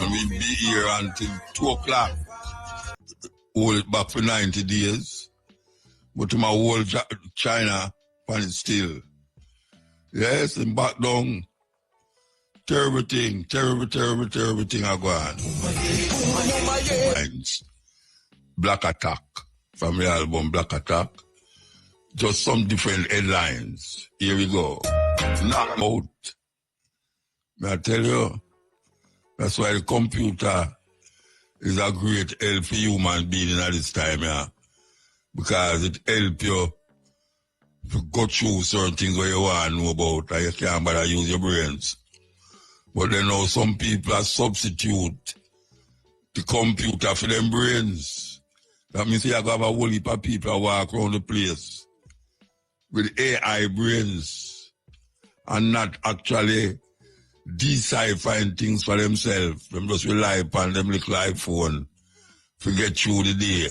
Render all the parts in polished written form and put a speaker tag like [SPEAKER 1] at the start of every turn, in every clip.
[SPEAKER 1] and we'll be here until 2 o'clock. Hold it back for 90 days. But to my whole China, and it's still. Yes, and back down. Terrible thing I go on. Black Attack, from the album Black Attack. Just some different headlines. Here we go. Knock 'em out. May I tell you, that's why the computer is a great help for human being at this time, yeah. Because it helps you to go through certain things where you want to know about and you can't bother use your brains. But then now some people are substitute the computer for them brains. That means you have a whole heap of people who walk around the place with AI brains and not actually deciphering things for themselves. Them just rely upon them little iPhone, forget through the day,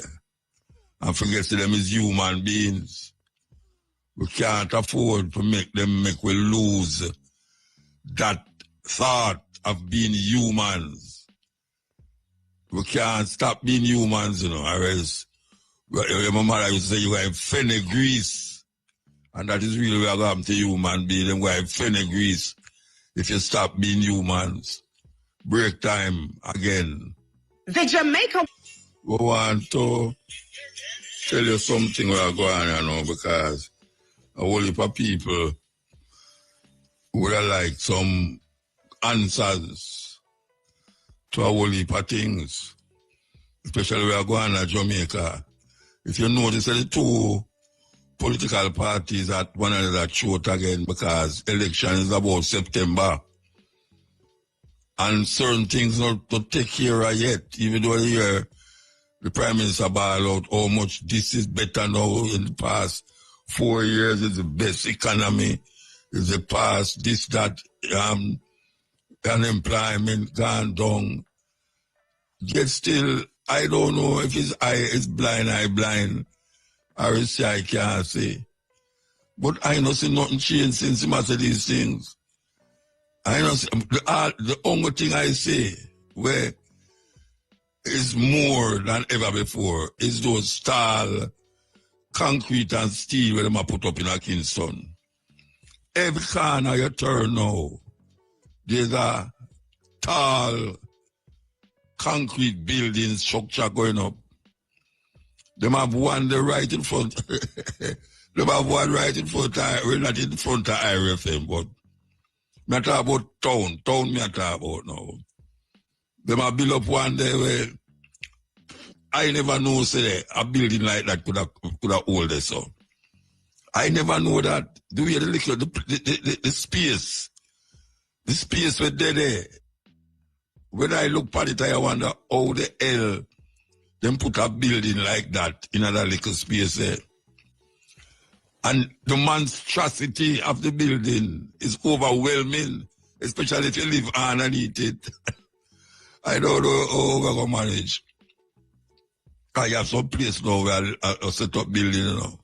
[SPEAKER 1] and forget to them as human beings. We can't afford to make we lose that thought of being humans. We can't stop being humans, you know, or else my mother used to say you are in fenugrease. And that is really what happened to human beings. Them go in fenugrease if you stop being humans. Break time again.
[SPEAKER 2] The Jamaica.
[SPEAKER 1] We want to tell you something where I go on, you know, because a whole heap of people would have like some answers to a whole heap of things, especially where I go on to Jamaica. If you notice that the two political parties at one another throat again because election is about September and certain things not to take care of yet, even though you hear the Prime Minister bawl out how much this is better now in the past 4 years, is the best economy, is the past, this, that, unemployment gone down. Yet still, I don't know if his eye is blind, or his eye can't see. But I don't see nothing change since he said these things. I don't see, the only thing I say where is more than ever before is those tall concrete and steel where they put up in a Kingston. Every corner you turn now, there's a tall concrete building structure going up. They have one right in front. They have one right in front. We're not in front of IRFM, but I talk about town. Town me talk about now. They have built up one there where I never know say a building like that could have hold this so. I never know that. The way the space. The space was there. When I look at it, I wonder how the hell them put a building like that in another little space there. And the monstrosity of the building is overwhelming, especially if you live underneath it. I don't know how we're going to manage. I have some place now where I set up building, you know.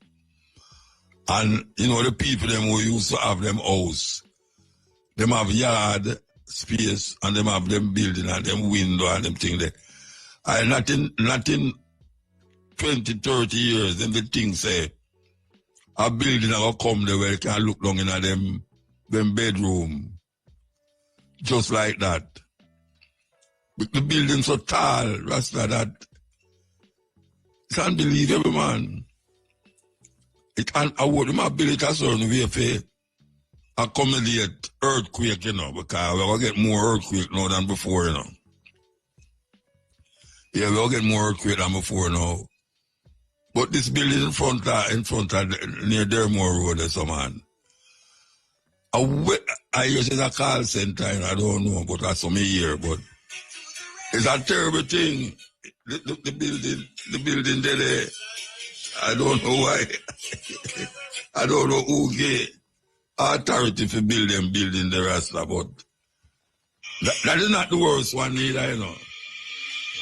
[SPEAKER 1] And, you know, the people them who used to have them house, them have yard space and them have them building and them window and them thing there. And not in 20, 30 years, then the thing say, a building will come there where you can look down in them bedroom. Just like that. But the building so tall, Rasta, that it's unbelievable, man. I would build it a certain way for accommodate earthquake, you know, because we're going to get more earthquake now than before, you know. Yeah, we'll get more earthquake than before now. But this building in front of near Dermore Road, there's a man. I use it as a call center, and I don't know, but that's some here, but it's a terrible thing. The building there, I don't know why. I don't know who gave authority for building the Rasta, but that is not the worst one either, you know.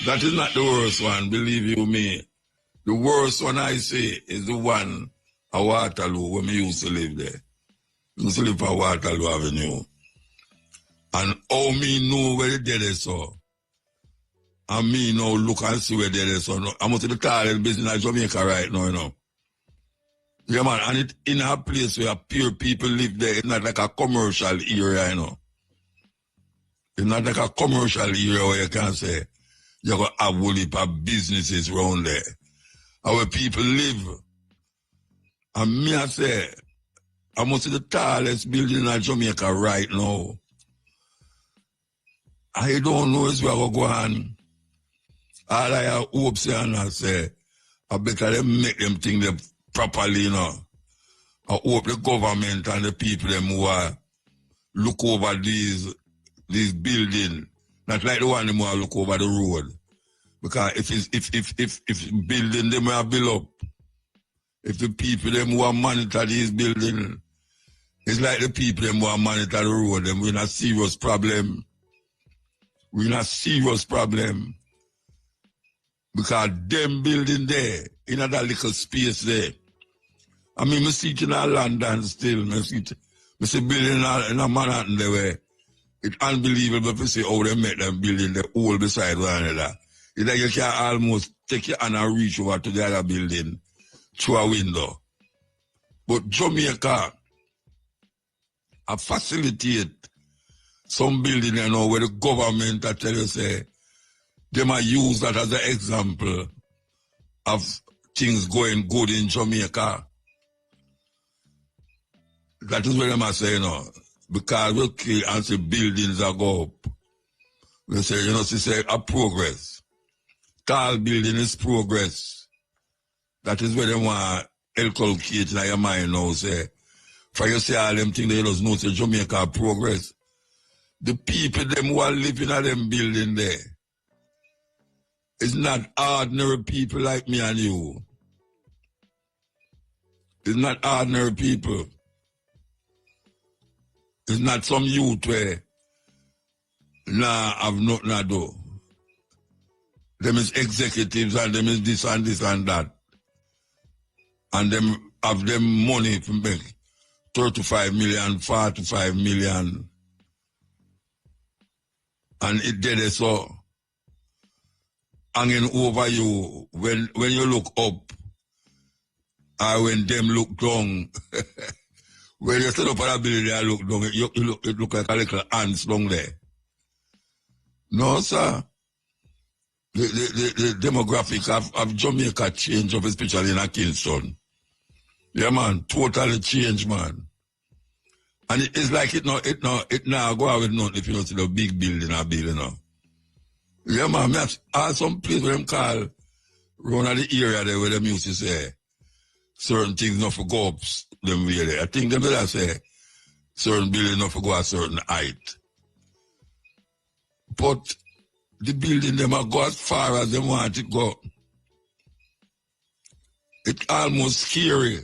[SPEAKER 1] That is not the worst one, believe you me. The worst one I say is the one at Waterloo when we used to live there. We used to live at Waterloo Avenue. And how me know where the dead is so. And me now look and see where there is. So no, I'm to the tallest business in Jamaica right now, you know. Yeah, man, and it in a place where pure people live there. It's not like a commercial area, you know. It's not like a commercial area where you can say you're going to have a whole heap of businesses around there. And where people live. And me, I say, I must see the tallest building in Jamaica right now. I don't know if we're going to go on. All I have hopes and I say, I better them make them think them properly, you know. I hope the government and the people them who are look over these buildings, not like the one them who are look over the road. Because if building them are built up, if the people them who are monitor these buildings, it's like the people them who are monitor the road, them we're in a serious problem. We're in a serious problem. Because them building there, in that little space there. I mean, I see it in London still. I see building in a Manhattan there where it's unbelievable to see how they make them building the whole beside one another. It's like you can almost take your hand and reach over to the other building through a window. But Jamaica, I facilitate some building, you know, where the government, I tell you, say, they might use that as an example of things going good in Jamaica. That is what I must say, you know, because we kill and see buildings that go up. We say, you know, she say, a progress. Tall building is progress. That is what they want to inculcate in your mind now, say. For you say all them things, they just know, say, Jamaica progress. The people, them who are living at them building there, it's not ordinary people like me and you. It's not ordinary people. It's not some youth where have nothing to do. Them is executives and them is this and this and that. And them have them money to make 35 million, 45 million. And it did it so hanging over you when you look up or when them look down. When you stand up on a building and look down, it look like a little ants down there. No, sir. The demographic of Jamaica changed, especially in a Kingston. Yeah, man, totally changed, man. And it's like it now go out with nothing if you don't see the big building or building now. Yeah, man, me have some place where them call around the area there where them used to say certain things not for go up them way there. I think them will say certain building not for go a certain height. But the building them are go as far as they want it go. It's almost scary.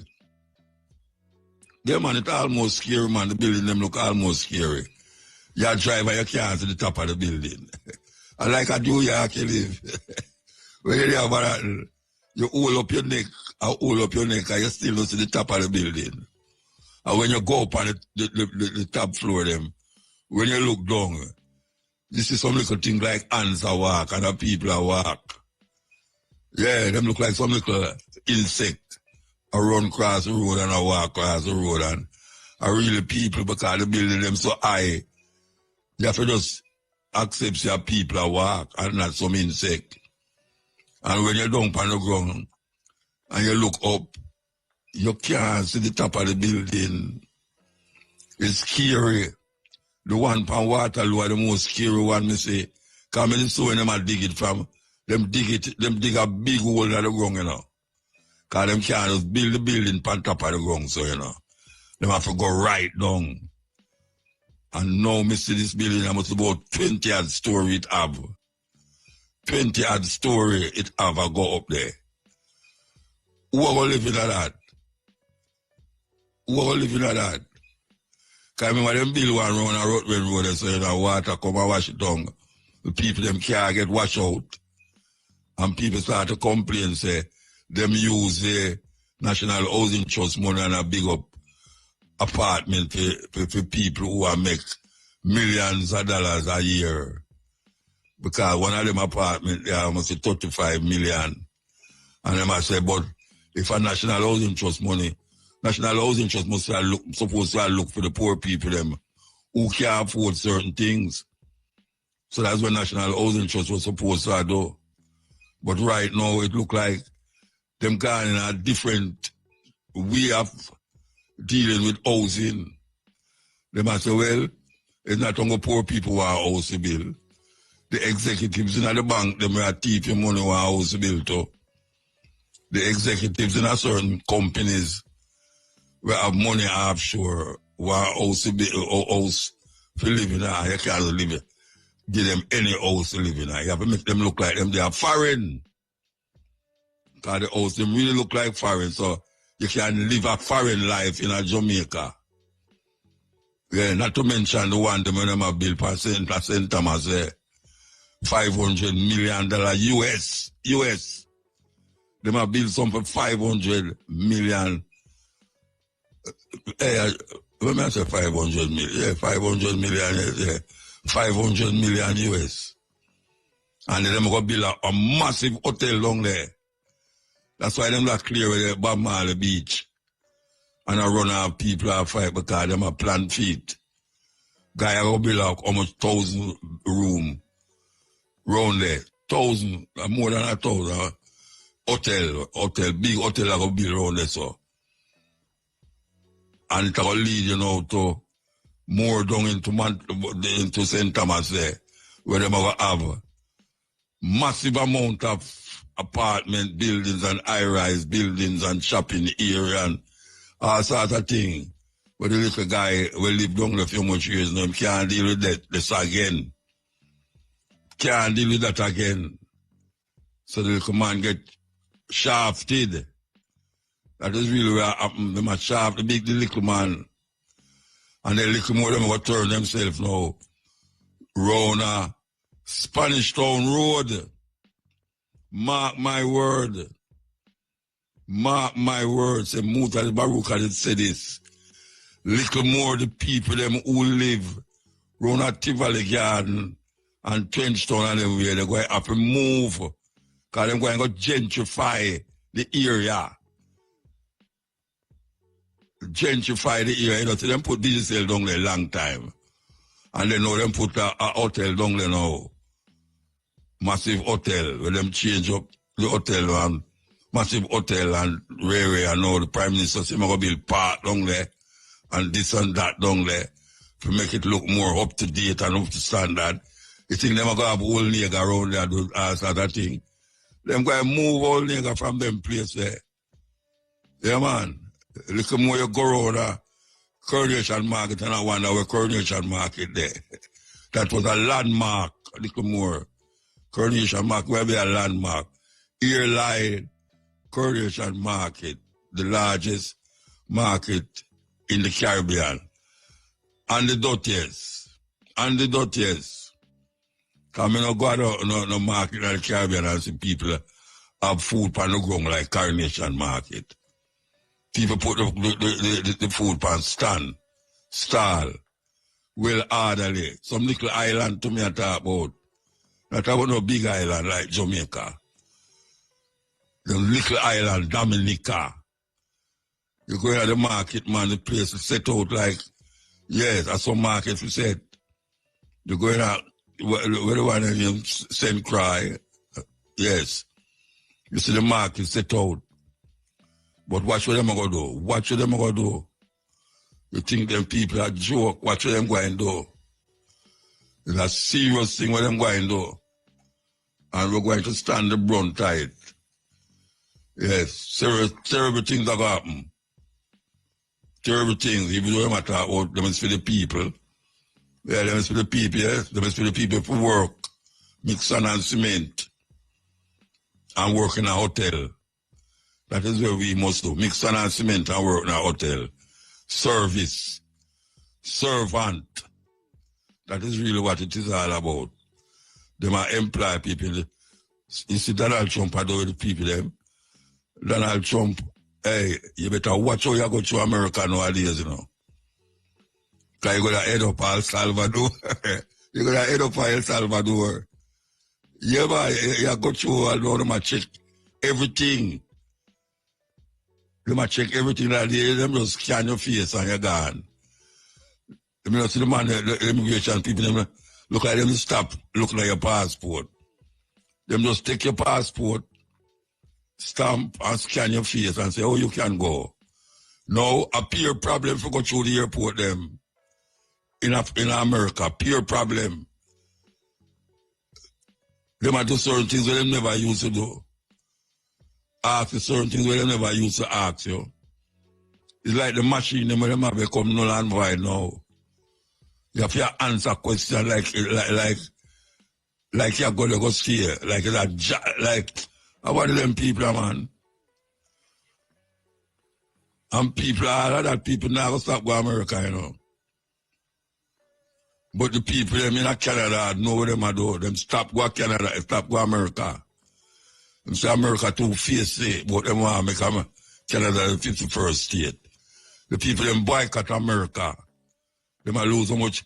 [SPEAKER 1] Yeah, man, it's almost scary, man. The building them look almost scary. You drive and you can't see the top of the building. And like a New York you live. When you have a you hold up your neck, and you still don't see the top of the building. And when you go up on the top floor them, when you look down, you see some little things like ants a walk and the people a walk. Yeah, them look like some little insect. I run across the road and I walk across the road and I really people because the building them so high. You have to just accept your people a walk and not some insect. And when you're down on the ground and you look up, you can't see the top of the building. It's scary. The one pan Waterloo are the most scary one, me say. Because I saw when them dig it from, them dig a big hole in the ground, you know. Because them can't just build the building on top of the ground, so, you know. Them have to go right down. And now, me see this building, I must about 20 odd story it have. 20 odd story it have, I go up there. Who are going to live in that? Who are going to live in that? Because I remember them build one round a Rutland Road, so, you know, water come and wash it down. The people, them can't get washed out. And people start to complain, say, them use the National Housing Trust money and a big up apartment for people who are make millions of dollars a year. Because one of them apartment there must be 35 million. And them I say, but if a National Housing Trust money, National Housing Trust supposed to look for the poor people them who can't afford certain things. So that's what National Housing Trust was supposed to do. But right now it look like them gone in a different way of dealing with housing. They might say, well, it's not only poor people who are house bill. The executives in the bank, them are thieving money who are house bill too. The executives in a certain companies who have money offshore who are house for living. You can't live. Give them any house to live in. You have to make them look like them. They are foreign. Because the house, them really look like foreign. So you can live a foreign life in a Jamaica. Yeah, not to mention the one them when them have built for St. Thomas there. $500 million US. Them have built some for 500 million. Let me say 500 million. Yeah, 500 million. Yeah. 500 million US. And then they're going to build a massive hotel down there. That's why them not clear with the Bob Marley Beach. And I run out people are fight because them are plant feet. Guy are going to build almost 1,000 room round there. 1,000, more than 1,000. Hotel, big hotel are going to build around there, so. And it's going to lead, you know, to more down into St. Thomas there, where they're going to have massive amount of apartment buildings and high-rise buildings and shopping area and all sorts of things. But the little guy will live down there a few much years now, can't deal with that this again. Can't deal with that again. So the little man get shafted. That is really what happened. They must shaft the little man. And the little more them will turn themselves now round a Spanish Town Road. Mark my word. Mark my word. Say Mutabaruka did say this. Little more the people them who live round a Tivoli Garden and Trenchtown and everywhere, they're going to have to move. Because they're going to gentrify the area. Gentrify the area, you know, so them put digital down there a long time. And then now them put a hotel down there now. Massive hotel, where them change up the hotel and massive hotel and railway and now the Prime Minister say, I'm going to build park down there and this and that down there to make it look more up to date and up to standard. You think them are going to have old nigger around there do all sort of thing. Them going to move old nigger from them place there. Yeah, man. Look more you go around a Coronation Market and I wonder where Coronation Market there. That was a landmark, a little more. Coronation Market will be a landmark. Here lie Coronation Market, the largest market in the Caribbean. And the dirtiest. Because I don't go out no market in the Caribbean and see people have food on the ground like Coronation Market. People put the food pan stall, well orderly. Some little island to me I talk about. Not about no big island like Jamaica. The little island, Dominica. You go to the market, man, the place is set out like, yes, that's some market we set. You go in where the one of them send cry, yes. You see the market set out. But watch what them going to do. You think them people are joke, watch what them going to do. It's a serious thing what them going to do. And we're going to stand the brunt tight. Yes, terrible things are going to happen. Terrible things, even though they talk about them is for the people. Yeah, them is for the people, yes. Them is for the people for work, mix sand and cement, and work in a hotel. That is where we must do. Mix sand and cement and work in a hotel. Service. Servant. That is really what it is all about. They might employ people. You see Donald Trump I do with the people them. Donald Trump, hey, you better watch how you go to America nowadays, you know. Because you're going to head up El Salvador. You're going to head up El Salvador. Yeah, but you go through and them check everything. Them check everything that day. Them just scan your face and you're gone. Them just see the man, the immigration people, them look like them stop, look like your passport. Them just take your passport, stamp and scan your face and say, oh, you can go. Now, a peer problem for go through the airport them in America, peer problem. Them are do certain things where them never used to do. Ask for certain things where them never used to ask you. It's like the machine them where them have become null and void now. You have to answer questions like you're going to go steer. Like about them people, man. And people, all of that people now stop going to America, you know. But the people them in Canada know what them do. Them stop go to Canada, stop go to America. Them say America too fierce, but them want to make Canada the 51st state. The people them boycott America. They might lose so much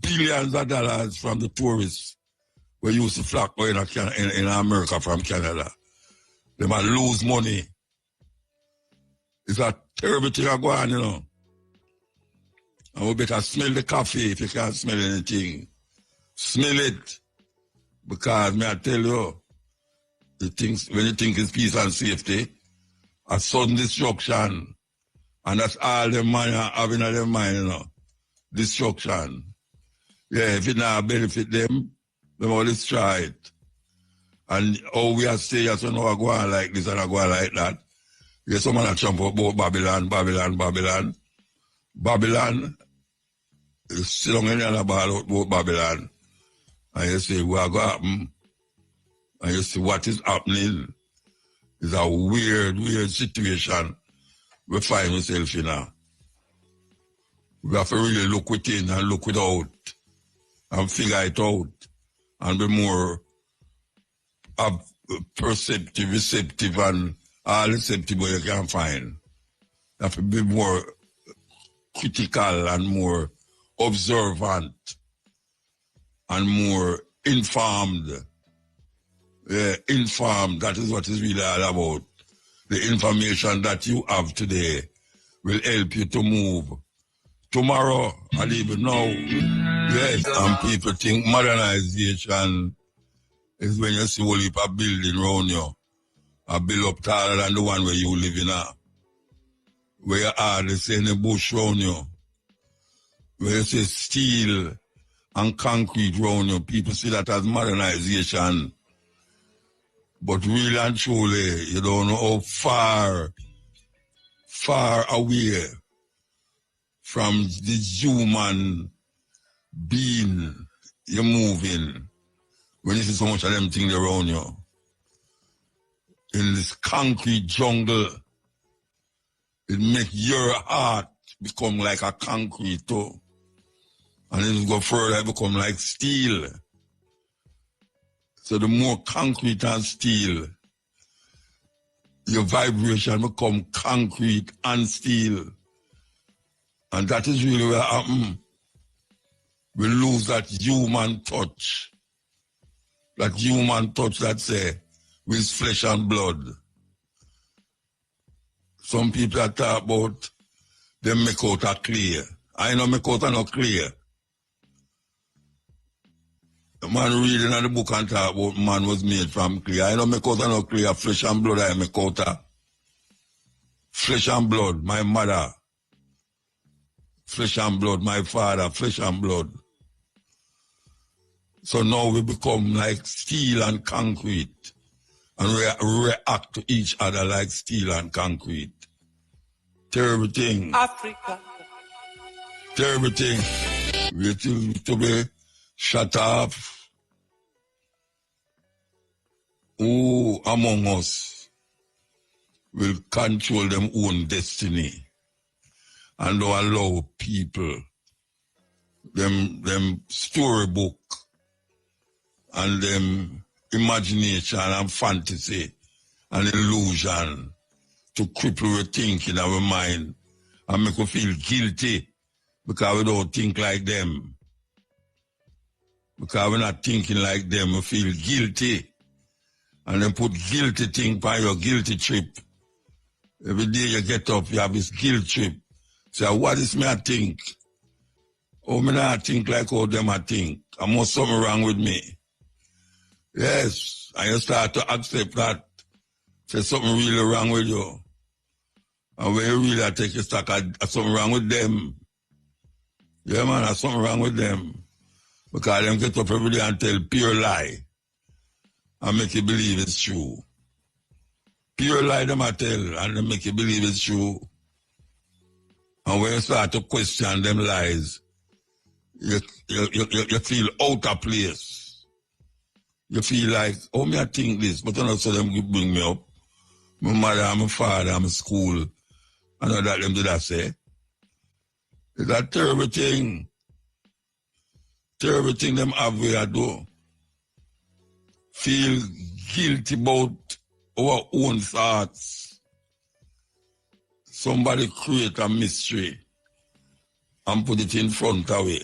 [SPEAKER 1] billions of dollars from the tourists who used to flock in America from Canada. They might lose money. It's a terrible thing to go on, you know. And we better smell the coffee if you can't smell anything. Smell it. Because, may I tell you, when you think it's peace and safety, a sudden destruction. And that's all the man have in their mind, you know. Destruction. Yeah, if it not benefit them, they will destroy it. And how we are staying, so now I go on like this and I go on like that. Yeah, someone that jump about Babylon. Babylon is still on any other about Babylon. And you say, what going to happen? And you see what is happening. It's a weird situation we find ourselves in now. We have to really look within and look without and figure it out and be more perceptive, receptive, and all receptive you can find. You have to be more critical and more observant and more informed. Yeah, informed, that is what it's really all about. The information that you have today will help you to move. Tomorrow, and even now, yes, and people think modernization is when you see a whole heap of building around you, a build up taller than the one where you live in now. Where you hardly see any bush around you. Where you see steel and concrete around you, people see that as modernization. But really and truly, you don't know how far away from this human being you're moving when you see so much of them things around you. In this concrete jungle, it makes your heart become like a concrete too. And then it go further, it become like steel. So the more concrete and steel, your vibration become concrete and steel. And that is really what happens. We lose that human touch. That human touch that say, with flesh and blood. Some people that talk about them make out a clear. I know make out a no clear. The man reading in the book and talk about man was made from clear. I know make out a no clear, flesh and blood I make out a. Flesh and blood, my mother. Flesh and blood, my father, flesh and blood. So now we become like steel and concrete and react to each other like steel and concrete. Terrible thing.
[SPEAKER 2] Africa.
[SPEAKER 1] Terrible thing. We to be shut off. Who among us will control them own destiny and don't allow people, them storybook and them imagination and fantasy and illusion to cripple our thinking, our mind, and make us feel guilty because we don't think like them. Because we're not thinking like them, we feel guilty. And then put guilty thing by your guilty trip. Every day you get up, you have this guilt trip. So what is me I think? Oh, me not think like how them I think. I must something wrong with me. Yes, and you start to accept that. Say something really wrong with you. And when you really take a stock, something wrong with them. Yeah, man, there's something wrong with them. Because them get up every day and tell pure lie. And make you believe it's true. Pure lie them I tell, and they make you believe it's true. And when you start to question them lies, you feel out of place. You feel like, oh, me I think this, but then also them bring me up. My mother, my father, my school. I know that them did that say. It's a terrible thing. Terrible thing them have where I do. Feel guilty about our own thoughts. Somebody create a mystery and put it in front of we.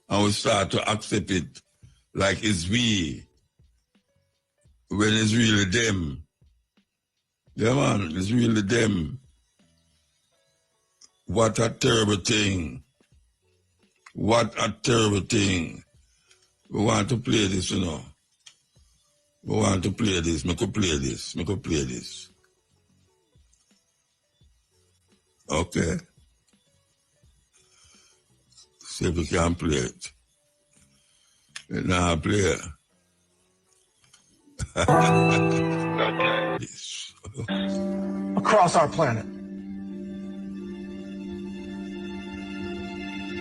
[SPEAKER 1] And we start to accept it like it's we, when it's really them. Yeah, man, it's really them. What a terrible thing. What a terrible thing. We want to play this, you know. We want to play this. Make us play this. Make us play this. Okay. See if we can play it. Now play it.
[SPEAKER 2] Across our planet.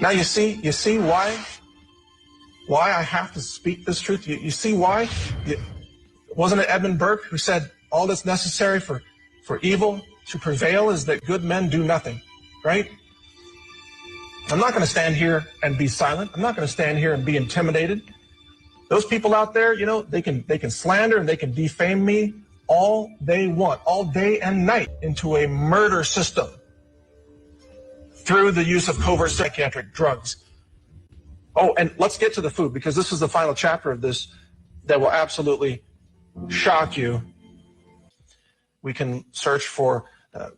[SPEAKER 2] Now you see why I have to speak this truth? You see why? Wasn't it Edmund Burke who said all that's necessary for evil to prevail is that good men do nothing, right? I'm not going to stand here and be silent. I'm not going to stand here and be intimidated. Those people out there, you know, they can slander and they can defame me all they want, all day and night, into a murder system through the use of covert psychiatric drugs. Oh, and let's get to the food, because this is the final chapter of this that will absolutely shock you. We can search for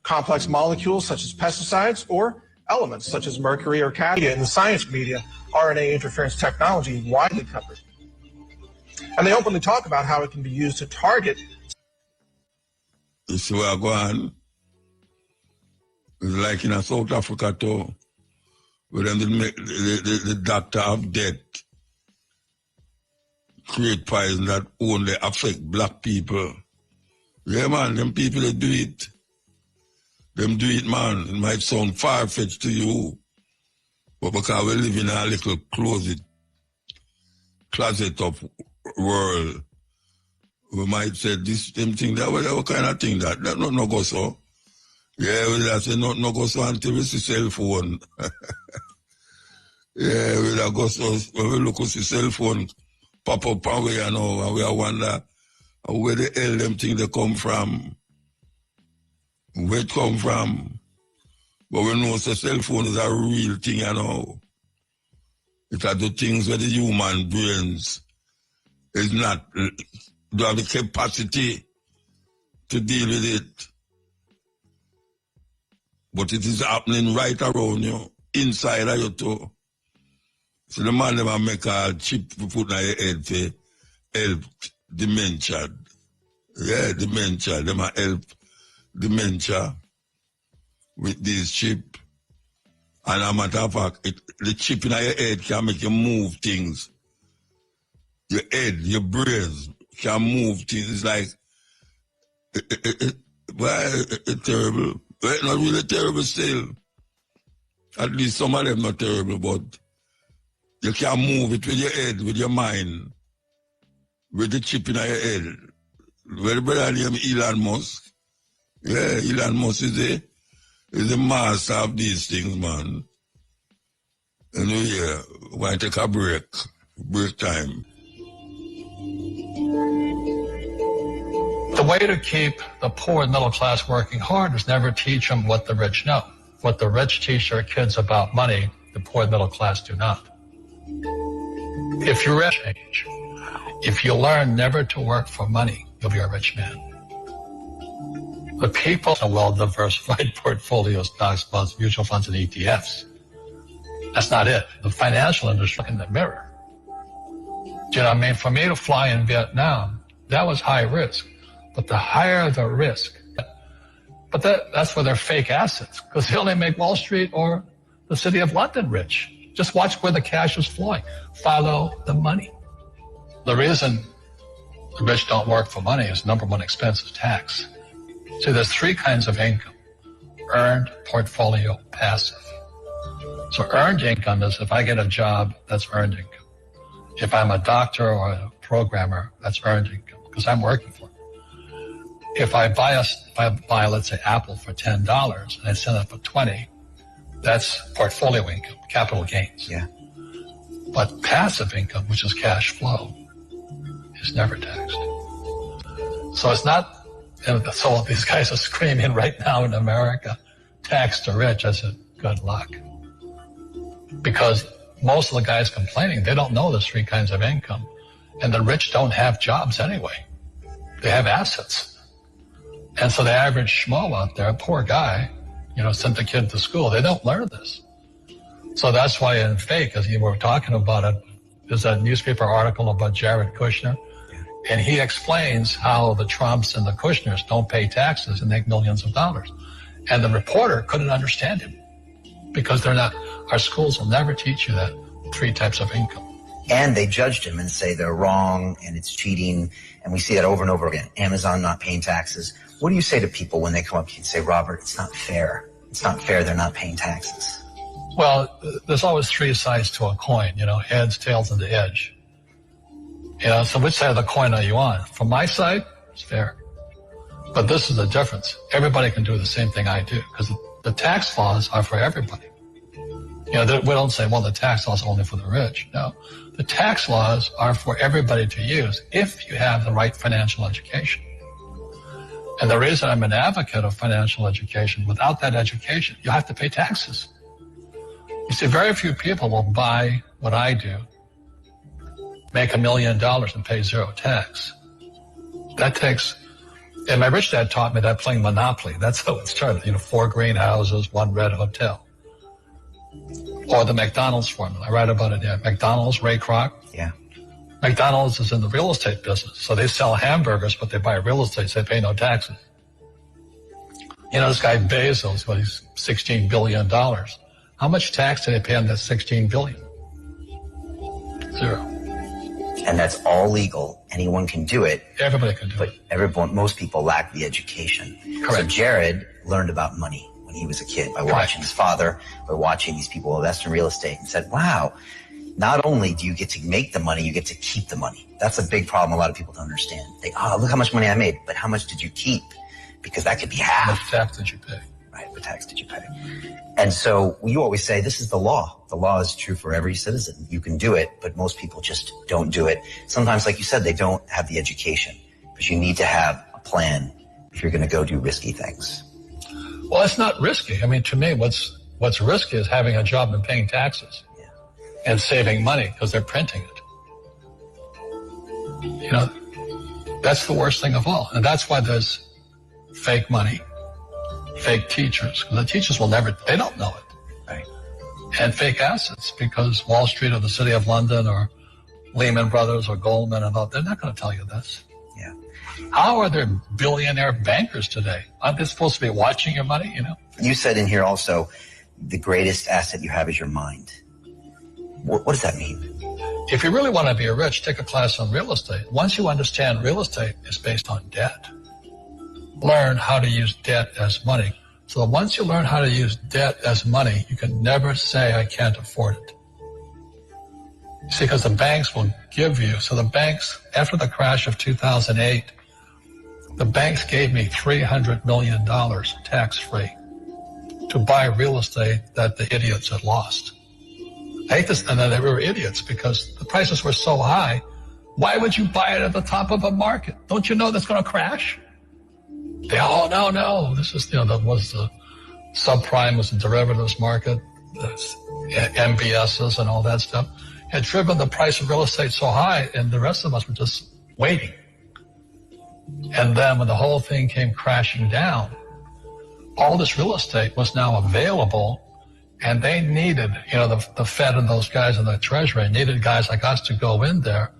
[SPEAKER 2] complex molecules such as pesticides, or elements such as mercury or cadmium. In the science media, RNA interference technology is widely covered. And they openly talk about how it can be used to target.
[SPEAKER 1] You see where I go on? It's like in South Africa too, where them make the doctor of death create poison that only affect black people. Yeah, man, them people that do it. Them do it, man. It might sound far-fetched to you, but because we live in a little closet of world, we might say this, them thing, that, whatever kind of thing that no go so. Yeah, we say no go so until we see cell phone. Yeah, we go so, when we look at the cell phone pop up and we, you know, and we wonder where the hell them thing they come from. Where it come from. But we know the cell phone is a real thing, you know. It are the things where the human brains is not, do have the capacity to deal with it. But it is happening right around you, inside of you too. So the man never make a chip to put on your head to help dementia. Yeah, dementia. They might help dementia with this chip. And a matter of fact, the chip in your head can make you move things. Your head, your brains can move things. It's like, it's terrible. Well, it's not really terrible still. At least some of them not terrible, but you can move it with your head, with your mind, with the chip in your head. Well, the brother named Elon Musk. Yeah, Elon Musk is the master of these things, man. And yeah, we want to take a break time.
[SPEAKER 3] The way to keep the poor and middle class working hard is never teach them what the rich know. What the rich teach their kids about money, the poor and middle class do not. If you're rich, if you learn never to work for money, you'll be a rich man. The people have well-diversified portfolios, stocks, bonds, mutual funds, and ETFs. That's not it. The financial industry in the mirror. Do you know what I mean? For me to fly in Vietnam, that was high risk. But the higher the risk, but that's where they're fake assets, because they only make Wall Street or the City of London rich. Just watch where the cash is flowing. Follow the money. The reason the rich don't work for money is number one expense is tax. See, there's three kinds of income: earned, portfolio, passive. So earned income is if I get a job, that's earned income. If I'm a doctor or a programmer, that's earned income because I'm working for it. If I buy, let's say, Apple for $10 and I sell it for $20, that's portfolio income, capital gains.
[SPEAKER 4] Yeah.
[SPEAKER 3] But passive income, which is cash flow, is never taxed. So it's not. So these guys are screaming right now in America, tax the rich. I said, good luck. Because most of the guys complaining, they don't know there's three kinds of income. And the rich don't have jobs anyway. They have assets. And so the average schmo out there, poor guy, sent the kid to school. They don't learn this. So that's why in fake, as you were talking about it, there's a newspaper article about Jared Kushner. And he explains how the Trumps and the Kushners don't pay taxes and make millions of dollars. And the reporter couldn't understand him because they're not, our schools will never teach you that three types of income.
[SPEAKER 4] And they judged him and say they're wrong and it's cheating. And we see that over and over again. Amazon not paying taxes. What do you say to people when they come up to you and say, Robert, it's not fair. It's not fair they're not paying taxes?
[SPEAKER 3] Well, there's always three sides to a coin, heads, tails, and the edge. So which side of the coin are you on? From my side, it's fair. But this is the difference. Everybody can do the same thing I do because the tax laws are for everybody. We don't say, well, the tax laws are only for the rich. No, the tax laws are for everybody to use if you have the right financial education. And the reason I'm an advocate of financial education, without that education, you have to pay taxes. You see, very few people will buy what I do, make $1 million and pay zero tax. That takes, and my rich dad taught me that playing Monopoly. That's how it started. 4 greenhouses, 1 red hotel. Or the McDonald's formula. I write about it there. McDonald's, Ray Kroc.
[SPEAKER 4] Yeah.
[SPEAKER 3] McDonald's is in the real estate business. So they sell hamburgers, but they buy real estate, so they pay no taxes. This guy Bezos, he's $16 billion. How much tax did they pay on that $16 billion? Zero.
[SPEAKER 4] And that's all legal. Anyone can do it.
[SPEAKER 3] Everybody can do
[SPEAKER 4] it. Most people lack the education.
[SPEAKER 3] Correct.
[SPEAKER 4] So Jared learned about money when he was a kid by watching his father, by watching these people invest in real estate, and said, wow, not only do you get to make the money, you get to keep the money. That's a big problem a lot of people don't understand. Look how much money I made, but how much did you keep? Because that could be half.
[SPEAKER 3] How much tax did you pay?
[SPEAKER 4] Right, what tax did you pay? And so you always say this is the law. The law is true for every citizen. You can do it, but most people just don't do it. Sometimes, like you said, they don't have the education, but you need to have a plan if you're going to go do risky things.
[SPEAKER 3] Well, it's not risky. I mean, to me, what's risky is having a job and paying taxes and saving money because they're printing it. That's the worst thing of all. And that's why there's fake money, fake teachers. The teachers they don't know it.
[SPEAKER 4] Right.
[SPEAKER 3] And fake assets because Wall Street or the City of London or Lehman Brothers or Goldman and all, they're not going to tell you this.
[SPEAKER 4] Yeah.
[SPEAKER 3] How are there billionaire bankers today? Aren't they supposed to be watching your money,
[SPEAKER 4] You said in here also, the greatest asset you have is your mind. What does that mean?
[SPEAKER 3] If you really want to be rich, take a class on real estate. Once you understand real estate is based on debt, learn how to use debt as money. So once you learn how to use debt as money, you can never say, I can't afford it. You see, because the banks will give you. So the banks, after the crash of 2008, the banks gave me $300 million tax-free to buy real estate that the idiots had lost. I hate this, and they were idiots because the prices were so high. Why would you buy it at the top of a market? Don't you know that's going to crash? No. This is, that was the subprime was the derivatives market, the MBSs and all that stuff. had driven the price of real estate so high, and the rest of us were just waiting. And then when the whole thing came crashing down, all this real estate was now available, and they needed, the Fed and those guys in the Treasury needed guys like us to go in there.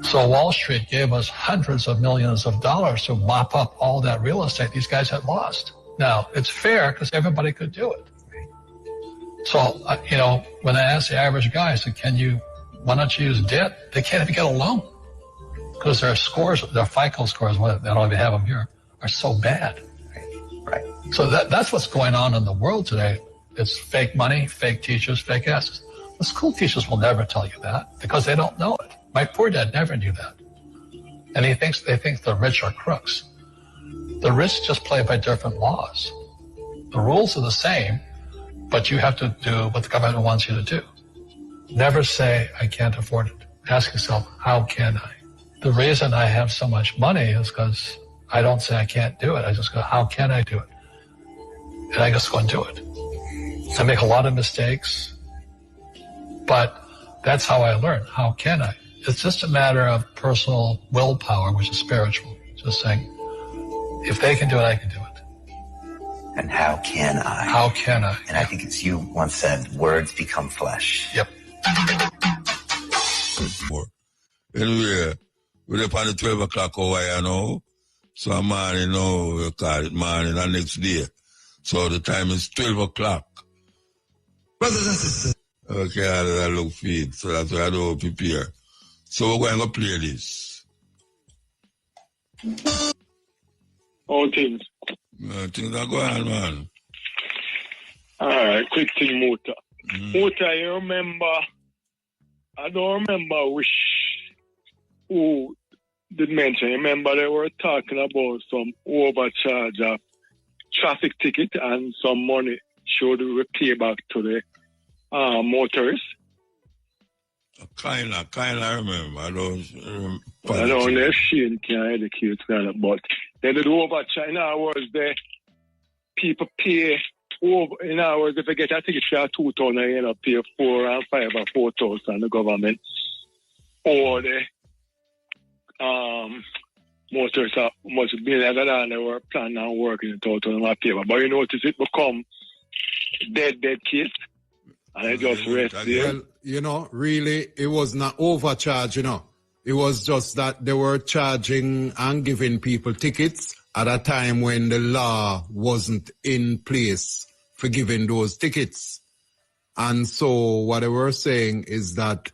[SPEAKER 3] So Wall Street gave us hundreds of millions of dollars to mop up all that real estate these guys had lost. Now, it's fair because everybody could do it. So, when I asked the average guy, I said, why don't you use debt? They can't even get a loan because their scores, their FICO scores, they don't even have them here, are so bad.
[SPEAKER 4] Right.
[SPEAKER 3] So that's what's going on in the world today. It's fake money, fake teachers, fake assets. The school teachers will never tell you that because they don't know it. My poor dad never knew that. And they think the rich are crooks. The rich just play by different laws. The rules are the same, but you have to do what the government wants you to do. Never say, I can't afford it. Ask yourself, how can I? The reason I have so much money is because I don't say I can't do it. I just go, how can I do it? And I just go and do it. I make a lot of mistakes, but that's how I learn. How can I? It's just a matter of personal willpower, which is spiritual. Just saying, if they can do it, I can do it.
[SPEAKER 4] And how can I?
[SPEAKER 3] How can I?
[SPEAKER 4] And I think as you once said, words become flesh.
[SPEAKER 3] Yep.
[SPEAKER 1] Anyway, we're up on the 12 o'clock hour, So a morning, we call it morning the next day. So the time is 12 o'clock.
[SPEAKER 5] Brothers and sisters.
[SPEAKER 1] Okay, I look feed, so that's why I don't prepare. So we're going to play this.
[SPEAKER 6] All things.
[SPEAKER 1] Things are going on, man.
[SPEAKER 6] Alright, quick thing, Muta. Muta, you remember, I don't remember who did mention. Remember they were talking about some overcharge of traffic ticket and some money should we pay back to the motorists.
[SPEAKER 1] Kind of remember. I
[SPEAKER 6] don't know if Shane can educate that, but they did overcharge. In other words, the people pay over. In other words, if they get a ticket for 2,000, they end up pay 4 and 5 or 4,000 the government, or the motorists are much bigger than they were planning on working it out on my paper. But you notice it become dead case. And I just rest there.
[SPEAKER 5] Well, really, it was not overcharge, It was just that they were charging and giving people tickets at a time when the law wasn't in place for giving those tickets. And so what they were saying is that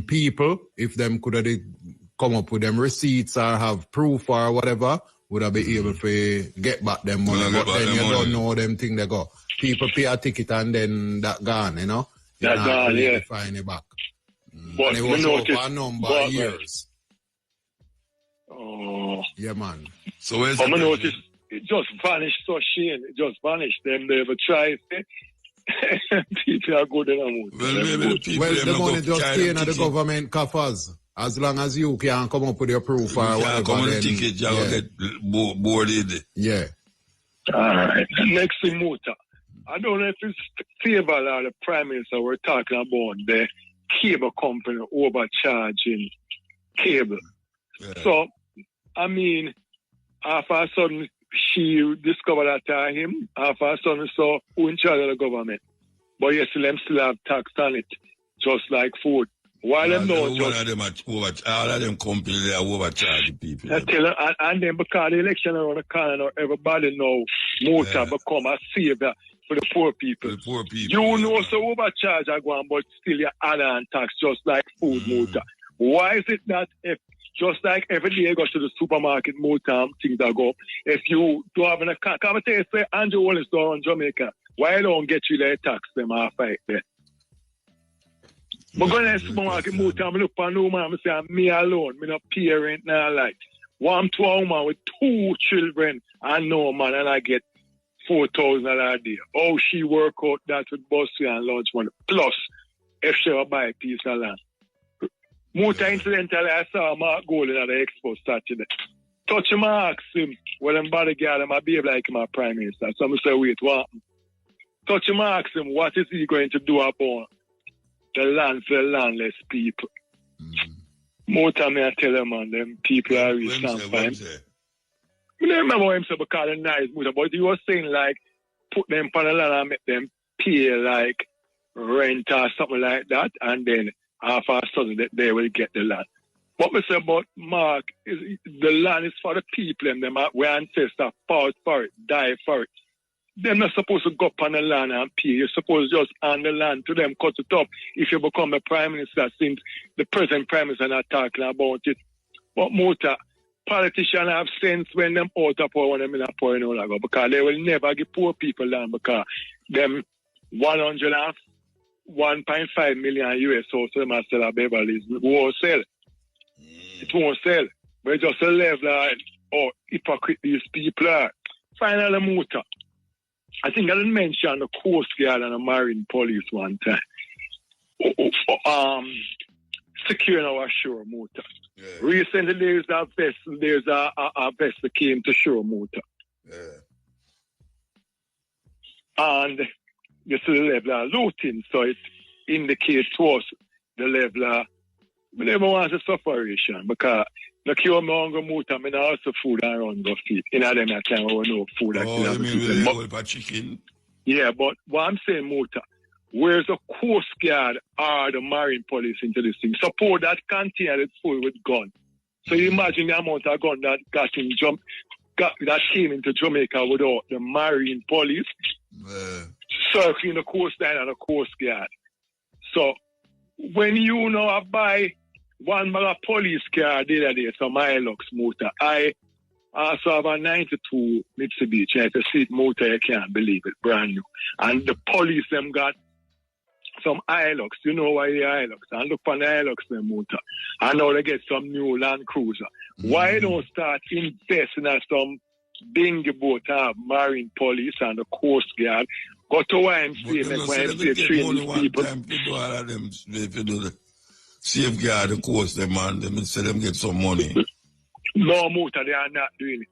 [SPEAKER 5] people, if them could have come up with them receipts or have proof or whatever, would have been able to get back them money. But then you don't know them thing they go. People pay a ticket and then that gone, That
[SPEAKER 6] gone, yeah.
[SPEAKER 5] Find it back.
[SPEAKER 6] But
[SPEAKER 5] and it was over a number of years.
[SPEAKER 6] Oh.
[SPEAKER 5] Yeah, man.
[SPEAKER 1] So where's
[SPEAKER 6] I noticed it just vanished, so Shane. It just vanished. Them they ever try people are good in a mood.
[SPEAKER 5] Well, the money just stay in the government coffers. As long as you can come up with your proof or whatever.
[SPEAKER 1] Come on the ticket, you get boarded.
[SPEAKER 5] Yeah.
[SPEAKER 6] All right. Next thing, Muta. I don't know if it's favor or the Prime Minister we're talking about the cable company overcharging cable. Yeah. So, I mean, after a sudden she discovered that him, after a sudden so who in charge of the government. But yes, them still have tax on it, just like food. Why them don't
[SPEAKER 1] all of them companies they are overcharging people.
[SPEAKER 6] And then because the election around the corner, everybody know Muta become a savior for the poor people. You know, so overcharge are going, but still you add on tax just like food, Muta. Why is it that if just like every day you go to the supermarket, Muta, things that go, if you don't have an account, come and tell you, say, Andrew Wallace down in Jamaica, why don't get you there tax them half right there? But go to the supermarket, Muta, I look for no man, I say, me alone, me not parent, now like. One to a woman with 2 children, and no man, and I get $4,000 a day. Oh, she work out that with bus and lunch money. Plus, if she will buy a piece of land. Muta, incidentally, I saw Mark Golden at the expo Saturday. Touch him and ask him, well, I'm body girl, I'm a behave like my Prime Minister. So I say, wait, what? Touch him and ask him, what is he going to do about the land for the landless people. More time I tell them, man, them people are really stand for him. I don't remember what him said because they're nice, but he was saying, like, put them on the land and make them pay, like, rent or something like that, and then after a sudden they will get the land. What we say about Mark is the land is for the people and them where ancestors fought for it, die for it. They're not supposed to go up on the land and pay. You're supposed to just hand the land to them, cut it up if you become a prime minister, since the present prime minister not talking about it. But Muta, politicians have sense when them out of power, when them in a power, because they will never give poor people land, because them 101.5 million US so them are still a Beverly's won't sell. It won't sell. But just a level of hypocrite these people are. Finally, Muta. I think I didn't mention the Coast Guard and the Marine Police one time. Securing our shore, Muta. Yeah. Recently, there's a vessel that came to shore, Muta. Yeah. And you see the level of looting, so it indicates to us the level of, we never want a separation, because the cure me hunger Muta, I also food and run go feed. In them time, I no food.
[SPEAKER 1] Oh, you mean with the chicken?
[SPEAKER 6] Yeah, but what I'm saying, Muta, where's the Coast Guard or the Marine Police into this thing? Suppose that container is full with guns. So you imagine the amount of gun that that came into Jamaica without the Marine Police circling the coastline and the Coast Guard. So when you know I buy one bag of police car the other day, some Hilux motor, I also have a 92 Mitsubishi. It's a seat motor, you can't believe it, brand new. And the police them got some Hilux. You know why the Hilux? And look for the Hilux them motor. And now they get some new Land Cruiser. Why don't start investing in some dinghy boat, Marine Police and the Coast Guard? Go to YMCA, make YMCA train these people.
[SPEAKER 1] All of them, if you do the safeguard the coast, them and them instead them get some money.
[SPEAKER 6] No, Muta, they are not doing it.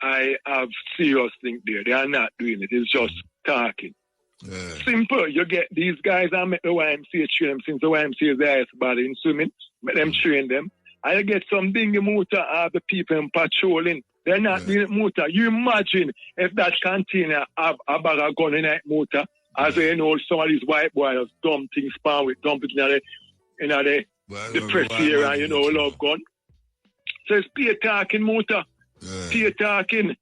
[SPEAKER 6] I have serious thing there. They are not doing it. It's just talking. Yeah. Simple. You get these guys and make the YMCA train them, since the YMCA is the highest body in swimming. Make them train them. And you get some dinghy Muta have the people in patrolling. They're not doing it, Muta. You imagine if that container have a bag of gun in it, Muta, as you know, some of these white boys dump things, dump it in the depressed area, and you know, love gun. So it's peer talking, Muta. Yeah. Peer talking.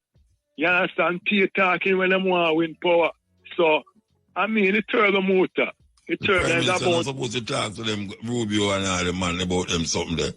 [SPEAKER 6] You understand? Peer talking when them want to win power. So, I mean, it turns the Muta. It turns them about.
[SPEAKER 1] I'm supposed to talk to them, Rubio and all the man, about them something there.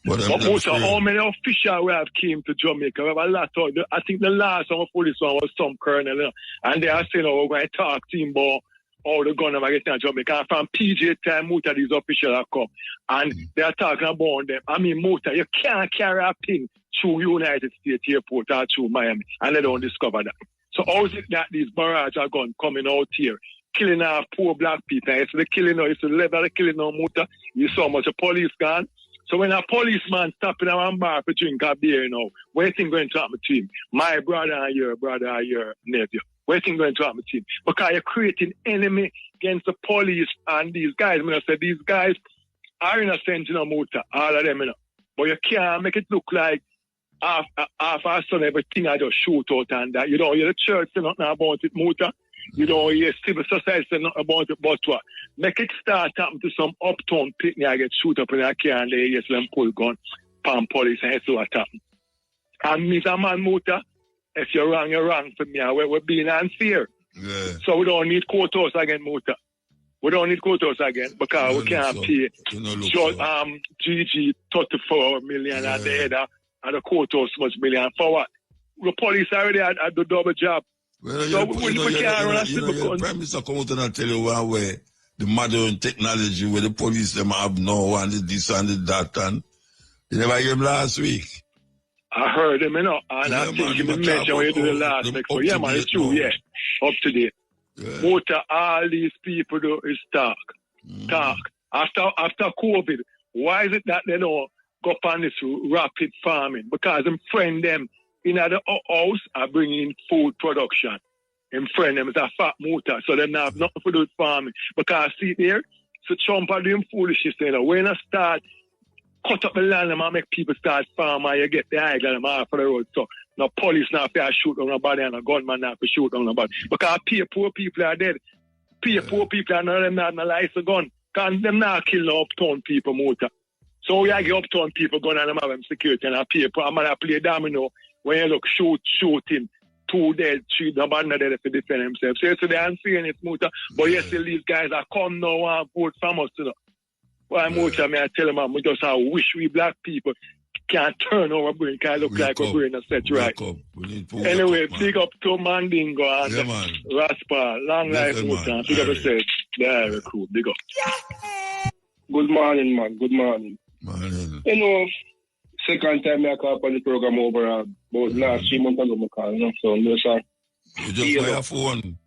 [SPEAKER 6] But Muta, how many officials we have came to Jamaica? We have a lot of, I think the last one for this one was some colonel, you know, and they are saying, oh, we're going to talk to him about all the gun are getting to Jamaica. And from PJ time, Muta, these officials have come. And they are talking about them. I mean, Muta, you can't carry a pin through United States Airport or through Miami, and they don't discover that. So how is it that these barrage are going coming out here, killing our poor black people? It's the killing, it's the level of the killing of Muta. You saw much of police gone. So when a policeman stopping a bar for drink a beer, you know, what do you think going to happen to him? My brother and your nephew. What do you think going to happen to him? Because you're creating enemy against the police and these guys. I mean, I said these guys are innocent, you know, Muta, all of them, you know. But you can't make it look like half a son, everything I just shoot out and that. You don't hear the church say nothing about it, Muta. You don't hear civil society say nothing about it, but what? Make it start happening to some uptown picnic, I get shoot up in a car and they yes, them pull gun, palm police, and that's what happened. And Mr. Man Muta, if you're wrong for me. We're being unfair. Yeah. So we don't need courthouse again, Muta. We don't need courthouse again because we can't pay GG 34 million at the head and the courthouse much million for what? The police already had the double job.
[SPEAKER 1] Well, so we can't run a civil gun. Prime Minister come out and tell you one way the modern technology where the police them have now and this and that, and you never hear him last week.
[SPEAKER 6] I heard him, you know, and I think he mentioned when you do the last next week. Yeah, man, it's true, yeah. Up to date. Yeah. What all these people do is talk. Talk. After COVID, why is it that they don't go on this rapid farming? Because them friend them in the house are bringing food production. him friend, them is a fat motor, so them not have nothing to do with farming. Because see there, so Trump are doing foolishness, you know. When I start cut up the land and make people start farming, you get the eye and off the road. So no police not fair shoot on nobody and a gunman not for shoot on nobody. Because poor people are dead. Poor people are not them not license a gun. Because them not kill no uptown people motor. So we get uptown people gun and them have them security and a people. I'm gonna play domino when you look shooting. 2 dead, 3 nobody not there to defend themselves. So they aren't seeing it motor. But yes, still these guys are come now and vote from us, you know. Why motor, I tell them, we just wish we black people can't turn our brain, can't look like our brain is set right. Anyway, pick up to Mandingo and Raspa, long life motor, pick up yourself. Yeah, cool, big up.
[SPEAKER 7] Good morning, man, good morning.
[SPEAKER 1] Morning.
[SPEAKER 7] You know, second time I call upon the program over about last 3 months ago, I call, you know, so no, sir.
[SPEAKER 1] You just buy a phone.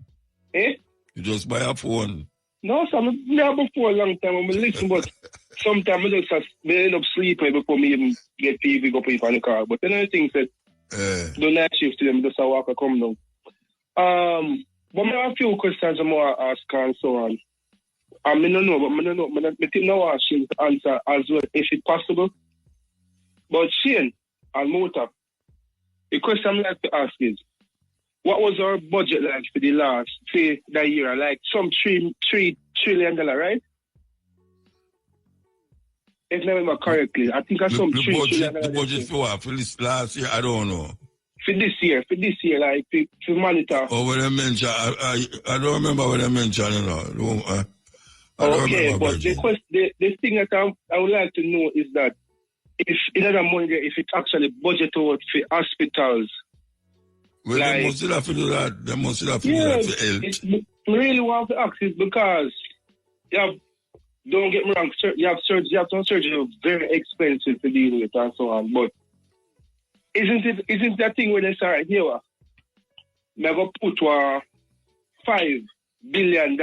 [SPEAKER 7] Eh?
[SPEAKER 1] You just buy a phone.
[SPEAKER 7] No, sir, I never before a long time. I listen, but sometimes I just end up sleeping before me even get TV go people on the car. But then I think that the night shift to them, just a walk come down. But I have a few questions I want to ask and so on. I don't know, but I don't know. I think now I should answer as well, if it's possible. But Shane and Mota, the question I'd like to ask is, what was our budget like for the last, say, that year? Like some $3 trillion, right? If I remember correctly, I think I some $3 trillion.
[SPEAKER 1] The budget for what? For this last year? I don't know.
[SPEAKER 7] For this year, like, to monitor.
[SPEAKER 1] Oh, what I mentioned, I don't remember what I mentioned, you know.
[SPEAKER 7] Okay, but the thing that I would like to know is that if in other money, if it actually budget out for hospitals.
[SPEAKER 1] Well, like, they must have to do that. They must have to do that for health.
[SPEAKER 7] I really want to ask is because you have, don't get me wrong, you have some surgery very expensive to deal with and so on. But isn't that thing when they start here? They're going to put $5 billion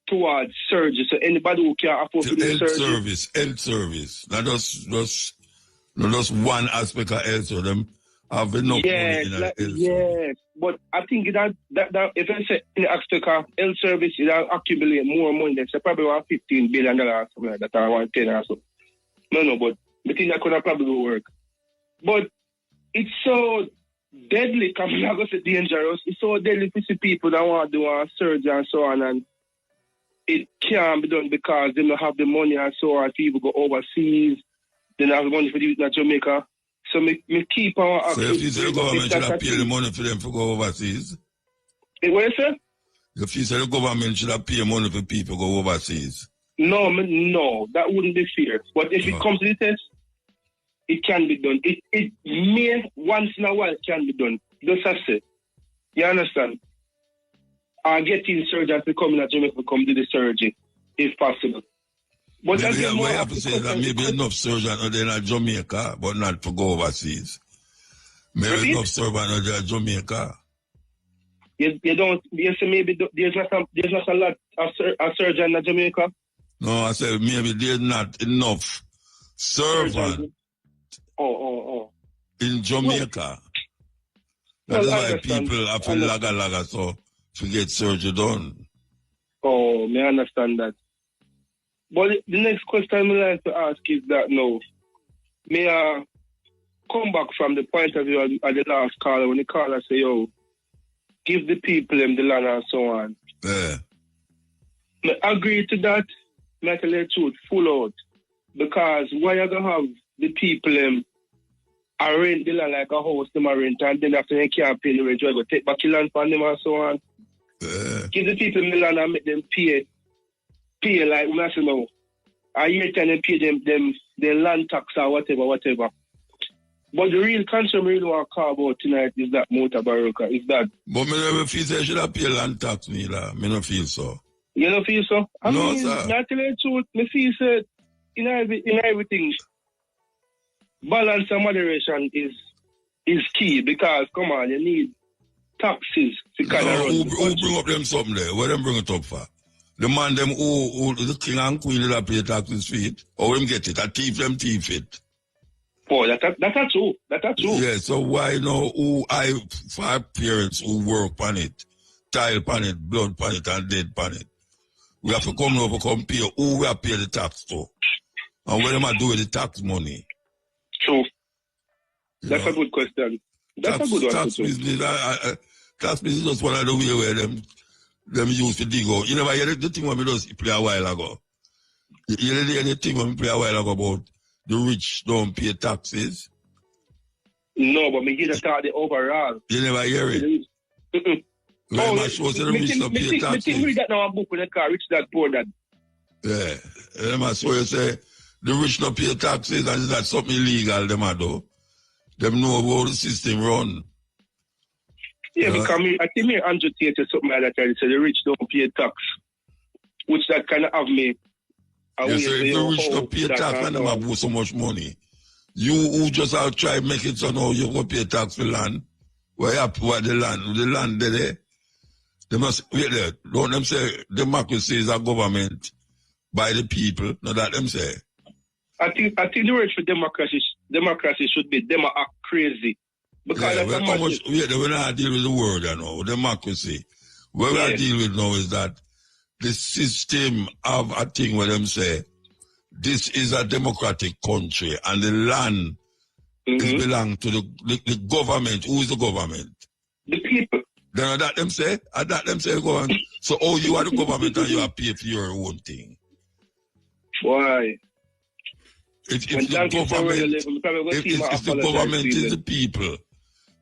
[SPEAKER 7] towards surgery, so anybody who can afford to do surgery.
[SPEAKER 1] Health service. Not just one aspect of health, so them have enough money in health.
[SPEAKER 7] Yes, but I think that if I say in the aspect of health service, it'll accumulate more money. That's probably around $15 billion or something like that, or around 10 or so. No, but I think that could probably work. But it's so deadly, I'm not going to say dangerous. It's so deadly to see people that want to do a surgery and so on, and it can't be done because they don't have the money and so on. People go overseas, they don't have the money for do it in Jamaica. So me keep on.
[SPEAKER 1] So if you say the government should have paid the money for them to go overseas?
[SPEAKER 7] What you say?
[SPEAKER 1] If you say the government should have paid money for people to go overseas?
[SPEAKER 7] No, that wouldn't be fair. But if it comes to the test, it can be done. It may once in a while can be done. Just as I say. You understand? Getting surgeons to come in Jamaica to come do the surgery, if possible. But
[SPEAKER 1] maybe I have to say that maybe enough surgeons are there in Jamaica, but not to go overseas. Maybe enough surgeons are there in Jamaica.
[SPEAKER 7] You don't. You say maybe there's not a lot of surgeons in Jamaica.
[SPEAKER 1] No, I said maybe there's not enough servants. In Jamaica. That's why people have to laga so to get surgery done.
[SPEAKER 7] Oh, I understand that. But the next question I'd like to ask is that now, may I come back from the point of view of the last caller when the caller say, yo, give the people them the land and so on.
[SPEAKER 1] Yeah.
[SPEAKER 7] I agree to that. I tell you the truth, full out. Because why you going to have the people I rent the land like a house, them I rent, and then after they can't pay the rent, you go take back the land from them and so on. Give the people the land and make them pay like we say now. A year time they pay them their land tax or whatever. But the real concern we really want to call about tonight is that Mutabaruka, is that.
[SPEAKER 1] But me never feel say I should have paid land tax, me don't feel so.
[SPEAKER 7] You don't feel so?
[SPEAKER 1] No, sir.
[SPEAKER 7] Not tell you the truth, me feel so in everything. Balance and moderation is key because, come on, you need taxes to kind of run.
[SPEAKER 1] Who bring up them something there? Where them bring it up for? The man them who the king and queen that pay taxes for it? Or them get it? A thief them thief it?
[SPEAKER 7] Oh, that's true. That's true.
[SPEAKER 1] Yeah, so why no who for our parents who work on it? tile pan it, blood pan it, and dead pan it. We have to come over, compare who we have pay the tax to. And what am I doing with the tax money?
[SPEAKER 7] True. That's a good question. That's a good one.
[SPEAKER 1] Tax business, tax business is just one of the way where them used to dig out. You never hear the thing when we just play a while ago. You hear anything when we play a while ago about the rich don't pay taxes?
[SPEAKER 7] No, but me hear the talk the overall.
[SPEAKER 1] You never hear it?
[SPEAKER 7] Oh,
[SPEAKER 1] my show the rich don't pay taxes.
[SPEAKER 7] Me read that now a book in the car, Rich Dad Poor Dad.
[SPEAKER 1] Yeah. My show you say the rich don't pay taxes and that's something illegal them do. Them know how the system run.
[SPEAKER 7] Yeah, because I think me Andrew Tate or something like that, I say the rich don't pay tax. Which that kind of have me.
[SPEAKER 1] Yeah, so if the rich don't pay tax and them have so much money, you who just have try make it so now you go pay tax for land. Where the land there. They must wait there. Don't them say democracy is a government by the people, not that them say.
[SPEAKER 7] I think the word for democracy should be them act crazy. Because
[SPEAKER 1] we're not dealing with the word, democracy. What we deal with now is that the system of a thing where them say, this is a democratic country and the land is belong to the government. Who is the government?
[SPEAKER 7] The people.
[SPEAKER 1] Then that them say, government. So you are the government and you are paid for your own thing.
[SPEAKER 7] Why?
[SPEAKER 1] If the government is the people,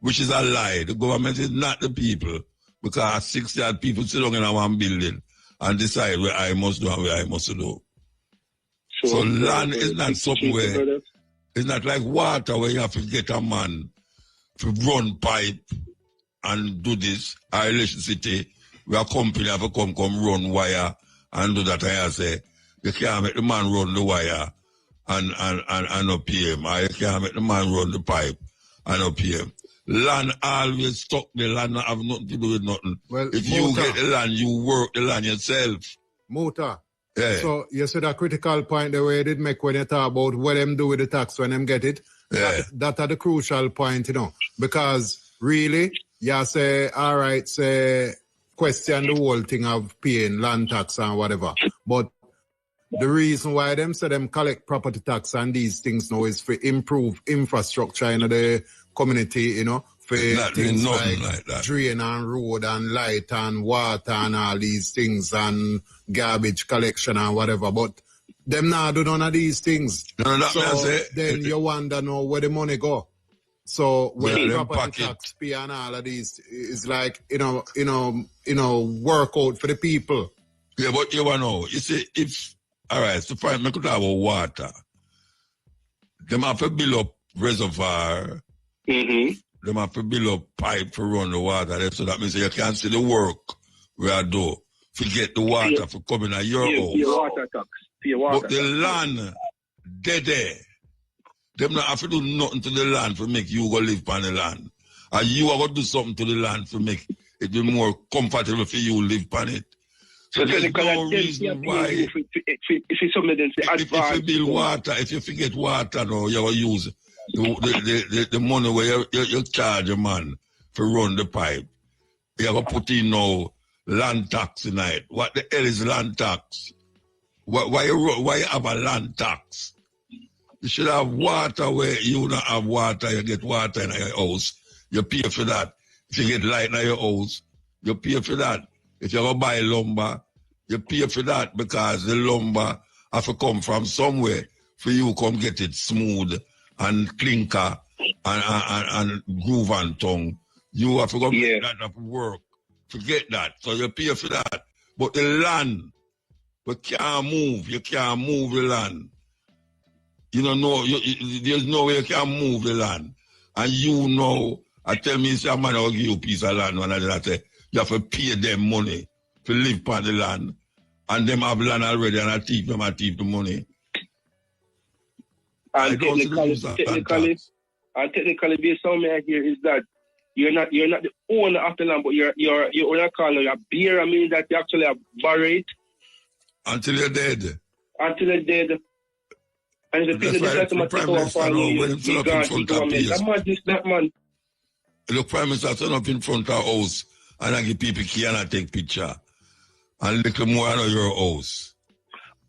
[SPEAKER 1] which is a lie, the government is not the people, because 60 odd people sit down in one building and decide where I must do and where I must do. Sure. So land is not something where, it's not like water where you have to get a man to run pipe and do this, or electricity, where a company have to come run wire and do that. I say, you can't make the man run the wire and not pay him. Or you can't make the man run the pipe and not pay him. Land always stuck the land, not have nothing to do with nothing. Well, if you get the land, you work the land yourself.
[SPEAKER 5] Muta.
[SPEAKER 1] Yeah.
[SPEAKER 5] So you said a critical point the way you did make when you talk about what them do with the tax when them get it.
[SPEAKER 1] Yeah.
[SPEAKER 5] That are the crucial point, because really, you say, all right, say, question the whole thing of paying land tax and whatever. But the reason why them say them collect property tax and these things now is for improve infrastructure in the community, for things like that. Drain and road and light and water and all these things and garbage collection and whatever. But them not do none of these things. Then you wonder now where the money go. So when property tax pay and all of these is like, work out for the people.
[SPEAKER 1] Yeah, but you know, you see, all right, so fine, I could have water. Them have to build up reservoir. Them have to build up pipe to run the water there, so that means you can't see the work where I do. Forget the water for coming at your house.
[SPEAKER 7] Your water tax.
[SPEAKER 1] But the land, dead there. Them not have to do nothing to the land to make you go live on the land. And you are going to do something to the land to make it be more comfortable for you to live on it. So there's no reason why, if you build water, if you forget water now, you will use the money where you charge a man to run the pipe. You have to put in now land tax tonight. What the hell is land tax? Why you have a land tax? You should have water where you don't have water, you get water in your house. You pay for that. If you get light in your house, you pay for that. If you go buy lumber, you pay for that because the lumber have to come from somewhere for you come get it smooth and clinker and groove and tongue. You have to go make that up work. Forget that. So you pay for that. But the land, we can't move. You can't move the land. You don't know, there's no way you can move the land. And I tell me, a man will give you a piece of land, and I say, you have to pay them money to live on the land. And them have land already, and I teach them the money.
[SPEAKER 7] And technically, based on me here is that you're not the owner of the land, but you're owner color, you're beer. I mean that you actually have buried
[SPEAKER 1] until you're dead.
[SPEAKER 7] Until you're dead. And the people decide to take over for you. That man.
[SPEAKER 1] Look, Prime Minister turn up in front of our house and I give people key and I take picture. And little more out of your house.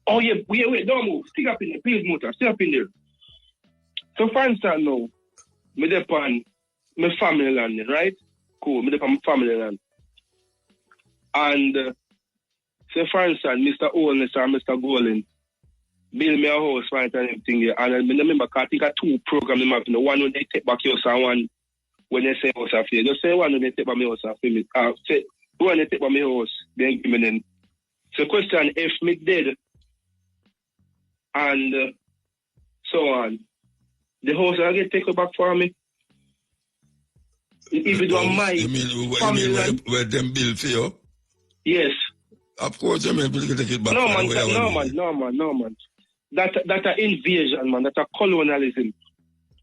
[SPEAKER 7] Oh, yeah, wait, don't move. Stick up in there, please, Muta. Stay up in there. So, for instance, now, me depend my family land, right? Cool, me depend my family land. And, say, for instance, Mr. Owens and Mr. Golden build me a house, right, and everything there. And I remember, I think I 2 programs, the one when they take back your son, one when they say house after you. Just say one when they take back my house after me. Say, when they take back my house, then give me them. So, question, if me dead, and so on, the house I get taken back for me. If it was my
[SPEAKER 1] family where them build for you?
[SPEAKER 7] Yes.
[SPEAKER 1] Of course, I mean, people take it back.
[SPEAKER 7] No, man. That's an invasion, man. That's a colonialism.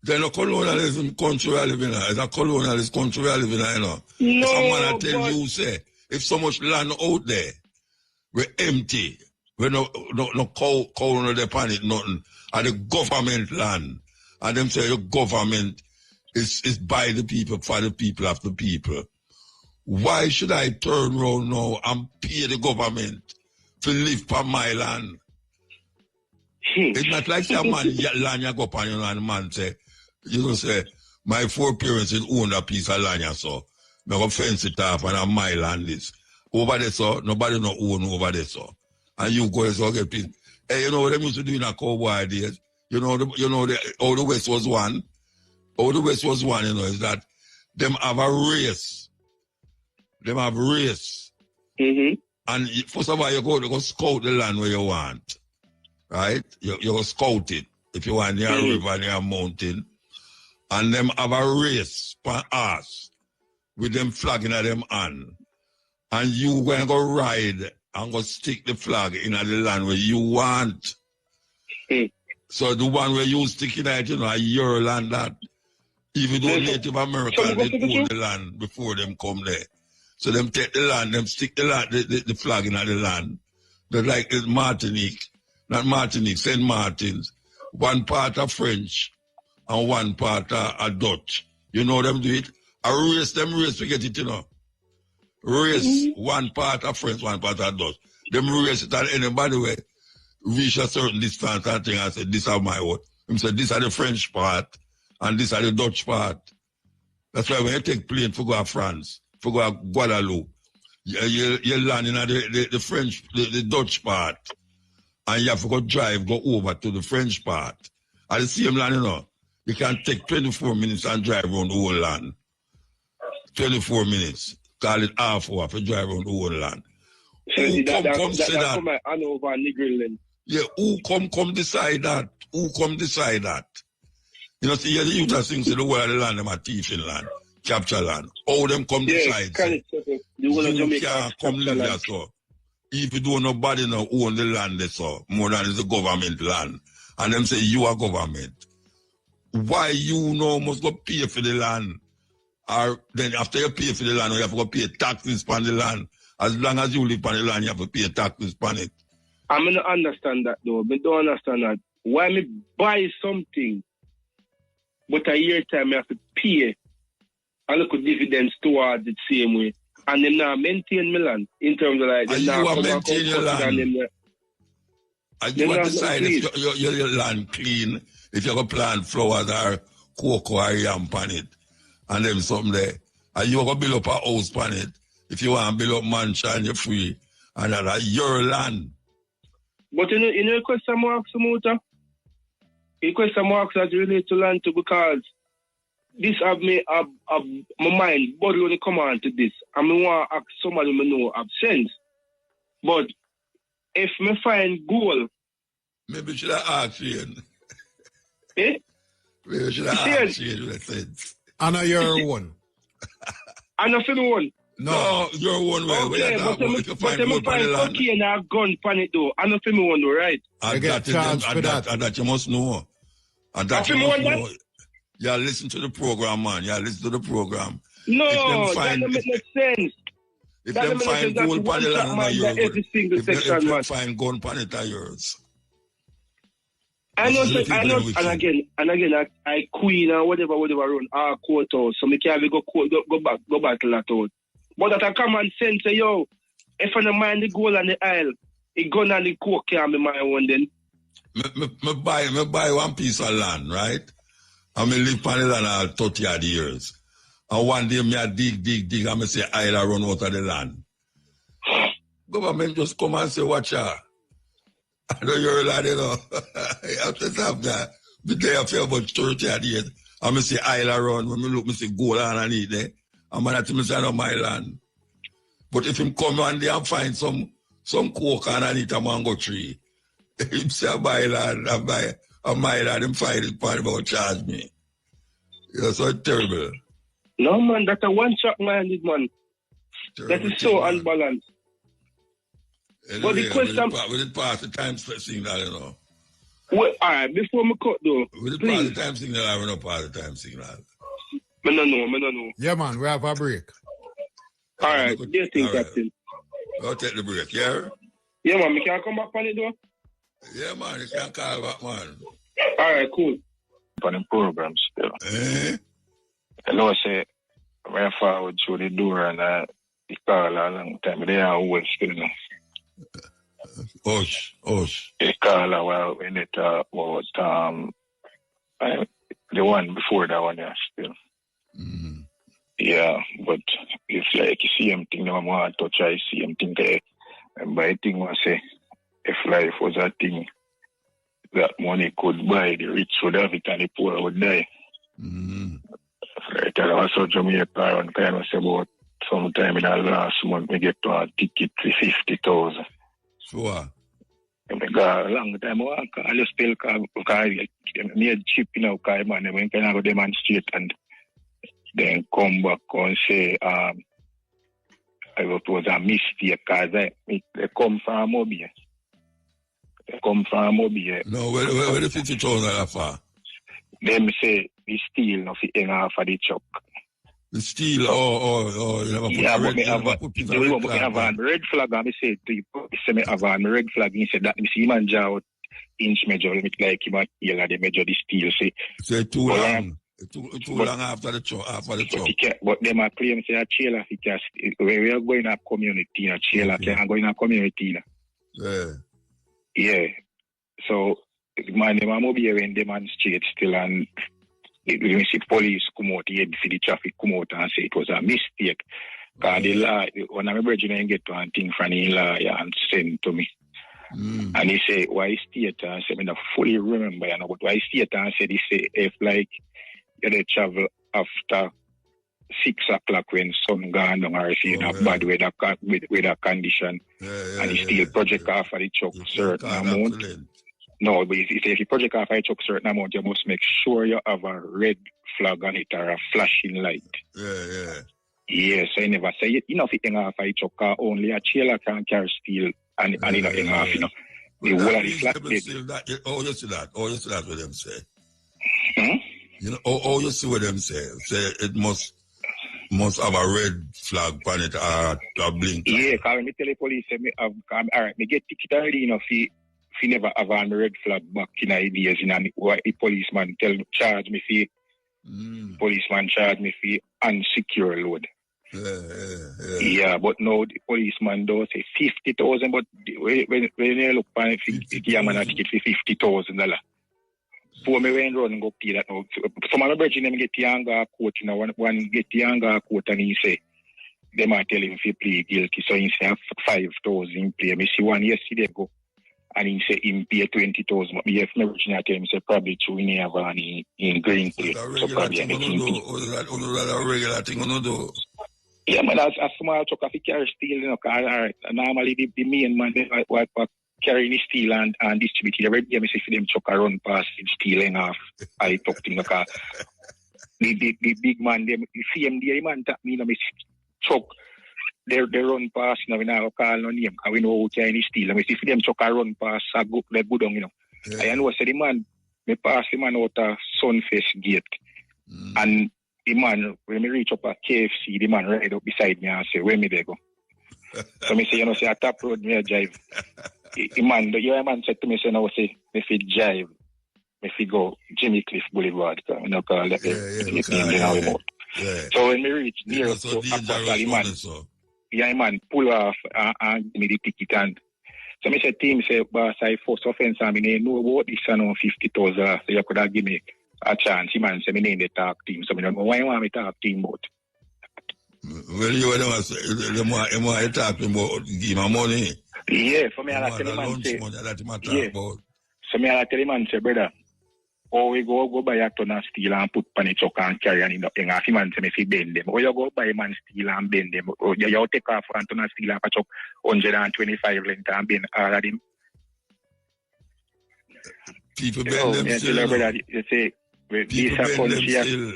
[SPEAKER 1] There's no colonialism country we live in. It's a colonialist country we live in, you know.
[SPEAKER 7] No,
[SPEAKER 1] if someone tell you, say, if so much land out there, we're empty. We no cow on the planet, nothing. And the government land. And them say the government is by the people, for the people, of the people. Why should I turn around now and pay the government to live on my land? It's not like a man land you go up on your land, man say, you know, say, my 4 parents own a piece of land, so I go fence it off and on my land is. Over there, so nobody no own over there, so. And you go and get peace. Hey, you know what they used to do in a cowboy days? You know, how the West was one. How the West was one, you know, is that them have a race. Them have race.
[SPEAKER 7] Mm-hmm.
[SPEAKER 1] And first of all, you go scout the land where you want. Right? You go scout it. If you want near a river, near a mountain. And them have a race per ass with them flagging at them hand. And you going to go ride and go stick the flag in the land where you want. So the one where you stick it, you know, your land that. Even though Native Americans they own the land before them come there. So them take the land, them stick the land, the flag in the land. They're like Martinique, not Martinique, St. Martin's. One part of French and one part of Dutch. You know them do it? Race to get it, you know. Race one part of French, one part of Dutch. Them race it and anybody will reach a certain distance and thing and say, this is my word. Him say, this is the French part and this is the Dutch part. That's why when you take plane for go to France, for go to Guadeloupe, you land in the French, the Dutch part, and you have to go drive, go over to the French part. At the same land, you know, you can take 24 minutes and drive around the whole land. 24 minutes. Call it half hour for drive around the whole land. Who come say that? Yeah, who come decide that? Who come decide that? You know, see, the youth are saying, the whole of the land, them are thieving land, capture land. All them come decide. You can't come live there, so. If you don't nobody now own the land, so more than it's the government land. And them say, you are government. Why you now must go pay for the land? Or then after you pay for the land, you have to go pay taxes on the land. As long as you live on the land, you have to pay taxes on it.
[SPEAKER 7] I mean, I understand that though, but don't understand that. Why me buy something, but a year time I have to pay a little dividends towards it same way. And then now maintain my land in terms of like...
[SPEAKER 1] And you are maintain your land. And you want to decide if your land clean, if you have to plant flowers or cocoa or yam on it. And then something there. And you want to build up a house on it. If you want to build up mansion, you're free. And that's your land.
[SPEAKER 7] But you know the question I'm asking about? The question I'm asking as related to land too, because this have me my mind body when it come on to this. I mean want to ask somebody who know have sense. But if me find gold,
[SPEAKER 1] maybe should I ask you?
[SPEAKER 7] Eh?
[SPEAKER 1] Maybe should I ask you with sense?
[SPEAKER 5] I know you're one.
[SPEAKER 7] I know for the one.
[SPEAKER 1] No, you're one way.
[SPEAKER 7] Okay, but if you find cocaine and a gun on it though, I know for me one though, right?
[SPEAKER 5] I get charged for that.
[SPEAKER 1] And that you must know. And that you must know. Yeah, listen to the program, man. Yeah, listen to the program.
[SPEAKER 7] No, that doesn't make no sense.
[SPEAKER 1] If them find gold on the land,
[SPEAKER 7] every single section, man.
[SPEAKER 1] If them find gold on it, yours.
[SPEAKER 7] I know, and again, I queen or whatever run our court out, so me can't go battle that out. But that a common sense say, yo, if I don't mind the gold and the oil, the gun and the coke can't be my own then.
[SPEAKER 1] Me buy one piece of land, right? And me live on the land all 30 odd years. And one day me a dig, and me say I'll run out of the land. Government just come and say, watch out. I know you're a lad, you know. You have to have that. But they have about 30 odd years. And me say I'll run. When me look, me say gold underneath there. And man, I say no my land. But if him come one day and find some coke underneath a mango tree, him say buy land, and buy a my land, him find it part about charge me. Yeah, so it's terrible.
[SPEAKER 7] No man, that's a one-shot minded man.
[SPEAKER 1] Terrible
[SPEAKER 7] that is so
[SPEAKER 1] man.
[SPEAKER 7] unbalanced.
[SPEAKER 1] Anyway,
[SPEAKER 7] But the question...
[SPEAKER 1] we did pass the time signal, you know.
[SPEAKER 7] Well, all right, before me cut though,
[SPEAKER 1] We did
[SPEAKER 7] please.
[SPEAKER 1] pass the time signal, I will not pass the time signal.
[SPEAKER 7] Me no know.
[SPEAKER 5] Yeah, man, we have a break.
[SPEAKER 7] All right, yes, thing, Captain.
[SPEAKER 1] I'll take the break, yeah?
[SPEAKER 7] Yeah, man, me can come back on it though?
[SPEAKER 1] Yeah, man, you can call back, man.
[SPEAKER 7] All right, cool.
[SPEAKER 6] On the program still. I know I say, I forward through the door and the call a long time. They are always still now.
[SPEAKER 1] Hush.
[SPEAKER 6] They call a while when they talk about the one before that one, yeah, still.
[SPEAKER 1] Mm-hmm.
[SPEAKER 6] Yeah, but it's like you see him thing, no more touch, I see him think there. And by thing I say, if life was a thing that money could buy, the rich would have it and the poor would die.
[SPEAKER 1] Mm-hmm.
[SPEAKER 6] Right, I also Jamaica and kind of say about sometime in the last month, we get to a ticket for 50,000.
[SPEAKER 1] Sure.
[SPEAKER 6] And I got a long time, I just still call, because I need cheap, you know, because man, when I go demonstrate and then come back and say, it was a mistake, because they come from Mobile.
[SPEAKER 1] No, where the 50,000 are for?
[SPEAKER 6] Them say, we steal no fi hang off of the truck.
[SPEAKER 1] The steel, you never put
[SPEAKER 6] Yeah,
[SPEAKER 1] a
[SPEAKER 6] but
[SPEAKER 1] red,
[SPEAKER 6] me have a red flag, and me say to you, say me have a red flag, he said that me see man jaw out inch measure, me like him at heel and they measure the steel, say.
[SPEAKER 1] Say too long. Too long after the truck.
[SPEAKER 6] But them a claim say a trailer fi cast, where we are going to community, a trailer can go in a community. Yeah. So, man, them are mobile when demonstrate still, and when see police come out, you see the traffic come out and say it was a mistake. Because the law, when I'm virgin, I get to one thing from the lawyer and send to me. And he say, why state? And I say, I don't fully remember, you know, but why state? And I said, he say, if like, you travel after 6 o'clock when sun gone down, or if you're in a bad weather condition, and he still project off of the truck certain amount. No, but if you project off a truck certain amount, you must make sure you have a red flag on it or a flashing light. Yeah, so you never say, you know, if you hang off a truck, only a trailer can carry steel and you know, hang off, you know. The whole of the flat dead.
[SPEAKER 1] Oh, you see that what them say. You know, oh, you see what them say. Say it must have a red flag on it or a blink.
[SPEAKER 6] Yeah, because me tell the police, all right, me get ticket already, you know, if you never have a red flag back in ideas, you know, what the policeman charge me for, policeman charge me for unsecure load. Yeah, but no, the policeman does say 50,000, but when you look at it, the man a ticket for $50,000. For me, when run go pay that now. Some of my brethren them get the younger court, you know, one get the younger court and he say, they might tell him if he plead guilty, so he say 5,000 play. Me see one yesterday go, and he say him pay 20,000. But if my brethren tell him, say probably true, he have one in green play. So probably I make him pay.
[SPEAKER 1] A regular thing on do.
[SPEAKER 6] Yeah, man, as small truck of carry steel, you know, cause normally the main man, they what carrying the steel and distribute it. Every day, I see for them truck run past the steel and off. I talk to him, because the big man, the CMD man, tap me, you know, me truck, they run past, you know, we now call no name, because we know who carrying the steel. I see for them truck run past, they go down, you know. I know, say the man, me pass the man out a Sunfest gate, and the man, when me reach up at KFC, the man right up beside me and say, where me they go? So me say, you know, say, a top road, me a drive. The man said to me, say, no, say, if he drive, if he go Jimmy Cliff Boulevard, you know, call that
[SPEAKER 1] Yeah.
[SPEAKER 7] So when we reach near
[SPEAKER 1] so
[SPEAKER 7] to Aquasali,
[SPEAKER 6] man, pull off and give me the ticket. And so I said, team, say, boss, I first offense, I mean, know about this, I know 50,000, so you could have give me a chance. He man, say, me name the talk team. So I don't know why you want me to talk team about.
[SPEAKER 1] Well, you want to talk about give my money.
[SPEAKER 6] Yeah, for me, I tell him, man, say, yeah. So me, I tell him, man, say, brother, or we go buy a ton of steel and put pan it and carry and in a few man say me fi bend them. Or you go buy man steel and bend them. Or you take off a ton of steel and patch up 125 length and bend all of them.
[SPEAKER 1] People bend them still.
[SPEAKER 6] Brother, you say,
[SPEAKER 1] people bend them still.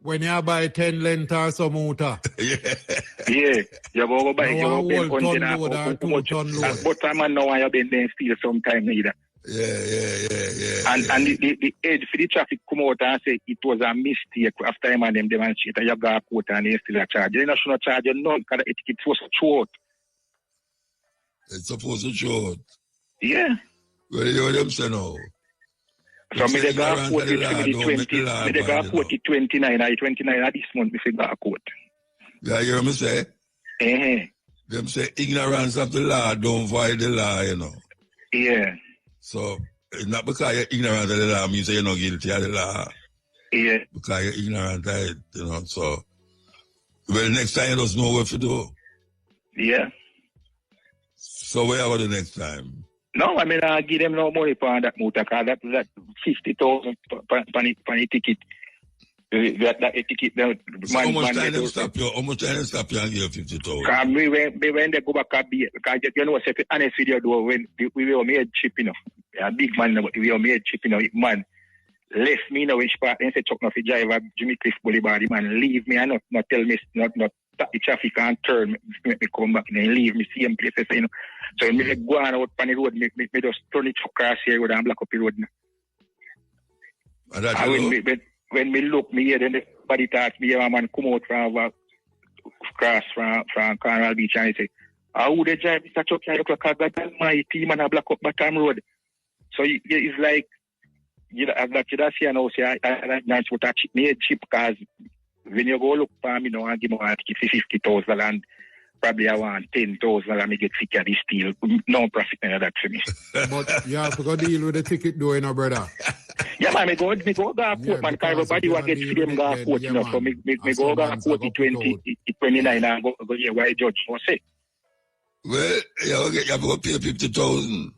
[SPEAKER 5] When you buy 10 length or some motor.
[SPEAKER 6] Yeah, you go buy you bend 100
[SPEAKER 5] ton load.
[SPEAKER 6] But time man know why you bend them steel sometime either.
[SPEAKER 1] Yeah.
[SPEAKER 6] And the edge for the traffic come out and say it was a mistake after him and them demonstrate and you got a quote and they still a charge. They not should charge you none because the ticket was short.
[SPEAKER 1] It's supposed to short.
[SPEAKER 6] Yeah.
[SPEAKER 1] Well, you know them say no.
[SPEAKER 6] So me they got quote it for the 20, me they got quote it 29 or 29 of this month me say got quote.
[SPEAKER 1] Yeah, you hear me say? Them say ignorance of the law don't void the law, you know.
[SPEAKER 6] Yeah.
[SPEAKER 1] So, it's not because you're ignorant of the law, means you're not guilty of the law.
[SPEAKER 6] Yeah.
[SPEAKER 1] Because you're ignorant of it, you know, so. Well, next time you just know what to do.
[SPEAKER 6] Yeah.
[SPEAKER 1] So, where are we the next time?
[SPEAKER 6] No, I mean, I give them no money for that motor car. That 50,000 for the ticket. That ticket.
[SPEAKER 1] So how much time to stop you? How much time to stop you and give 50,000?
[SPEAKER 6] Because when they go back a beer, because you know, say, honest with you, though, when we were made cheap, you know, a big man, but we were made cheap, you know, man, left me, you know, which part, and say, Chuck, no, if you drive Jimmy Cliff Boulevard, man, leave me, and not tell me, not stop the traffic and turn, make me come back, and leave me, same places, you know. So when me go on out on the road, me just turn it across here and block up the road. When me look, me hear, then the body talks, me hear a man come out from cross from Carnival Beach and he say, how would they drive Mr. Chuck? I look like I got my team and I block up Batam Road. So it's like, you know, that you see, and also, that's what I made cheap because when you go look for me, you know, I give me a ticket for 50,000 and probably I want 10,000 and I get sick of this deal. No profit in that for me.
[SPEAKER 5] But you have to go deal with the ticket though, you know, brother.
[SPEAKER 6] Yeah, man, me go quote, man, because everybody will get free them go quote, you know, so me go quote the 29 and go yeah, why judge won't say.
[SPEAKER 1] Well, you have to pay 50,000.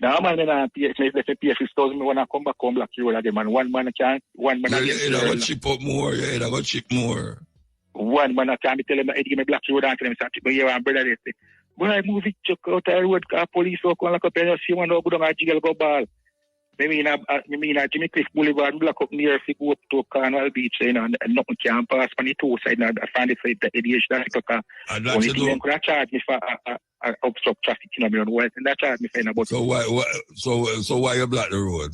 [SPEAKER 6] No, man, let's pay 50,000, me wanna come back home black you again, man. One man again.
[SPEAKER 1] You gotta chip up more, you gotta chip more.
[SPEAKER 6] One man can't be telling me, give me black road and tell him, but you want brother, they say, boy, I move it, check out the road, car police, so come like up and see one go down a jiggle go ball. I mean, Jimmy Cliff Boulevard, block up near, if you go up to Carnival Beach, you know, and nothing can pass on the two side, and I find it like the ADH, that's because only thing they could charge me for obstruct traffic, you know, and that charge me for about.
[SPEAKER 1] So why you block the road?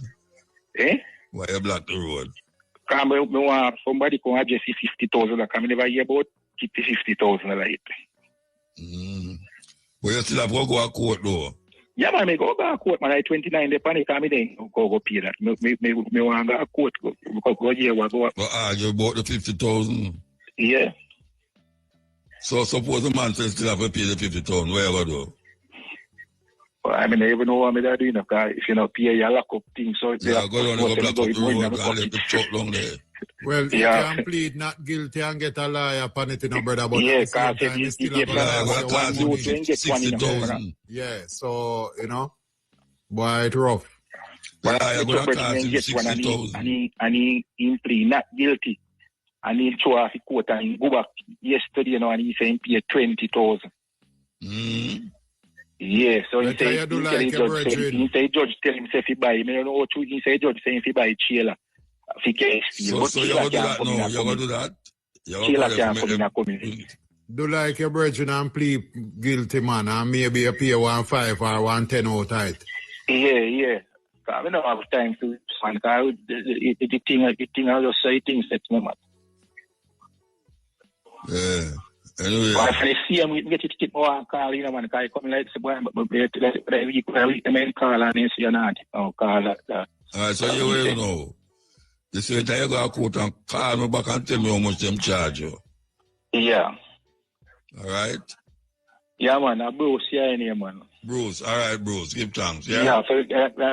[SPEAKER 1] Why you block the road?
[SPEAKER 6] Because somebody can adjust 50,000, I can never hear about 50,000 like it.
[SPEAKER 1] But you still have to go to court though.
[SPEAKER 6] Yeah, man, I go back court, man. I 29, they panic, I mean, go pay that. Me want to go court, go here, go.
[SPEAKER 1] But argue about the 50,000?
[SPEAKER 6] Yeah.
[SPEAKER 1] So suppose the man says still have to pay the 50,000, where you go do?
[SPEAKER 6] Well, I mean, I even know what I'm doing, because if you not pay, you lock up things. So
[SPEAKER 1] yeah, go down and go block up the road and let the truck down there.
[SPEAKER 5] Well, you can plead not guilty and get a lawyer upon it, you know, brother. But yeah, because you still have a
[SPEAKER 1] 60,000.
[SPEAKER 5] Yeah, so, you know, boy, it's rough.
[SPEAKER 1] But I going to cost him 60,000.
[SPEAKER 6] And he plead not guilty. And he throw off the court and he go back yesterday, you know, and he say he pay 20,000. Yeah, so he say judge tell himself he buy. I don't know what he say judge saying he buy Chela.
[SPEAKER 1] So you're going to do that now? You're going to do that?
[SPEAKER 6] Chela can't come in a community.
[SPEAKER 5] Do like your brethren and plead guilty, man, and maybe you pay 1.5 or 1.10 out tight.
[SPEAKER 6] Yeah. I don't have time to find out the thing I just say things that moment.
[SPEAKER 1] Yeah. Anyway.
[SPEAKER 6] But if I see him, we get it keep more call, you know, man, because I come like the boy, but we call and then say you're not. Oh, call that.
[SPEAKER 1] Alright, so you will know. You say that you go to court and call me back and tell me how much them charge you.
[SPEAKER 8] Yeah.
[SPEAKER 1] All right?
[SPEAKER 8] Yeah, man. Bruce, yeah, man.
[SPEAKER 1] Bruce, all right, Bruce. Give thanks, yeah?
[SPEAKER 8] Yeah, so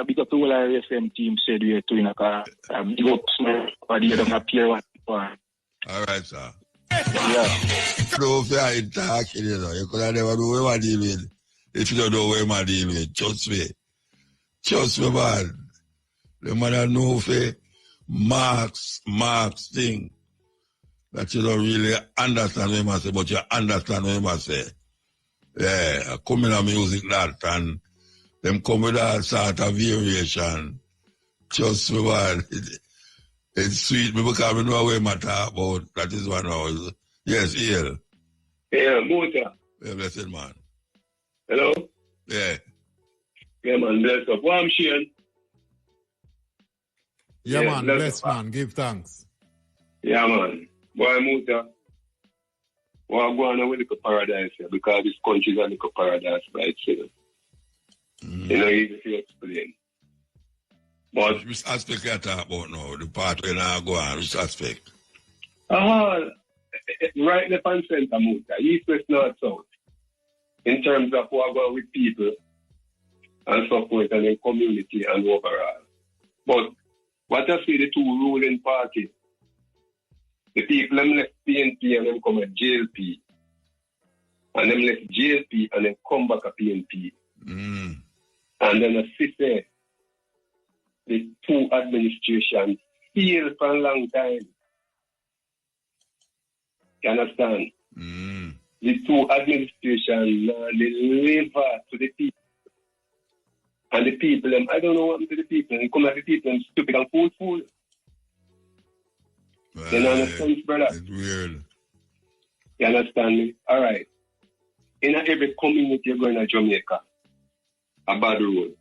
[SPEAKER 8] because the whole RSM team said we are doing a car. Big up, small, but they don't appear one.
[SPEAKER 1] All right, sir.
[SPEAKER 8] Yeah.
[SPEAKER 1] Don't say I talk, you know. You could have never know where I deal with. If you don't know where I deal with, trust me. Trust me, man. The man know for Marx thing that you don't really understand what I say, but you understand what I say. Yeah, come in a music that and them come with all sort of variation. Trust me, man. It's sweet because we know what I talk about. That is one house. Yes, Ian.
[SPEAKER 7] Yeah, Mota.
[SPEAKER 1] Yeah, blessed man.
[SPEAKER 7] Hello?
[SPEAKER 1] Yeah.
[SPEAKER 7] Yeah, man, bless up. Well, I'm Shane.
[SPEAKER 5] Yeah, man, bless
[SPEAKER 7] up.
[SPEAKER 5] man. Give thanks.
[SPEAKER 7] Yeah, man. Boy, Mota. Well, I'm going on with the paradise here because this country is a little paradise by itself. You know, easy to explain. But
[SPEAKER 1] which aspect you talk about now? The part where I go on, which aspect?
[SPEAKER 7] Right left and center, Mota. East, west, north, south. In terms of what I go with people and support and in community and overall. But what I see the two ruling parties, the people them left PNP and them come at JLP. And them left JLP and then come back at PNP. And then I see say, the two administrations failed for a long time. You understand? The two administrations deliver to the people. And the people, I don't know what happened to the people. They come at the people and stupid and fool.
[SPEAKER 1] Right.
[SPEAKER 7] You understand, brother?
[SPEAKER 1] It's weird.
[SPEAKER 7] You understand me? All right. In every community you're going to Jamaica, a bad road.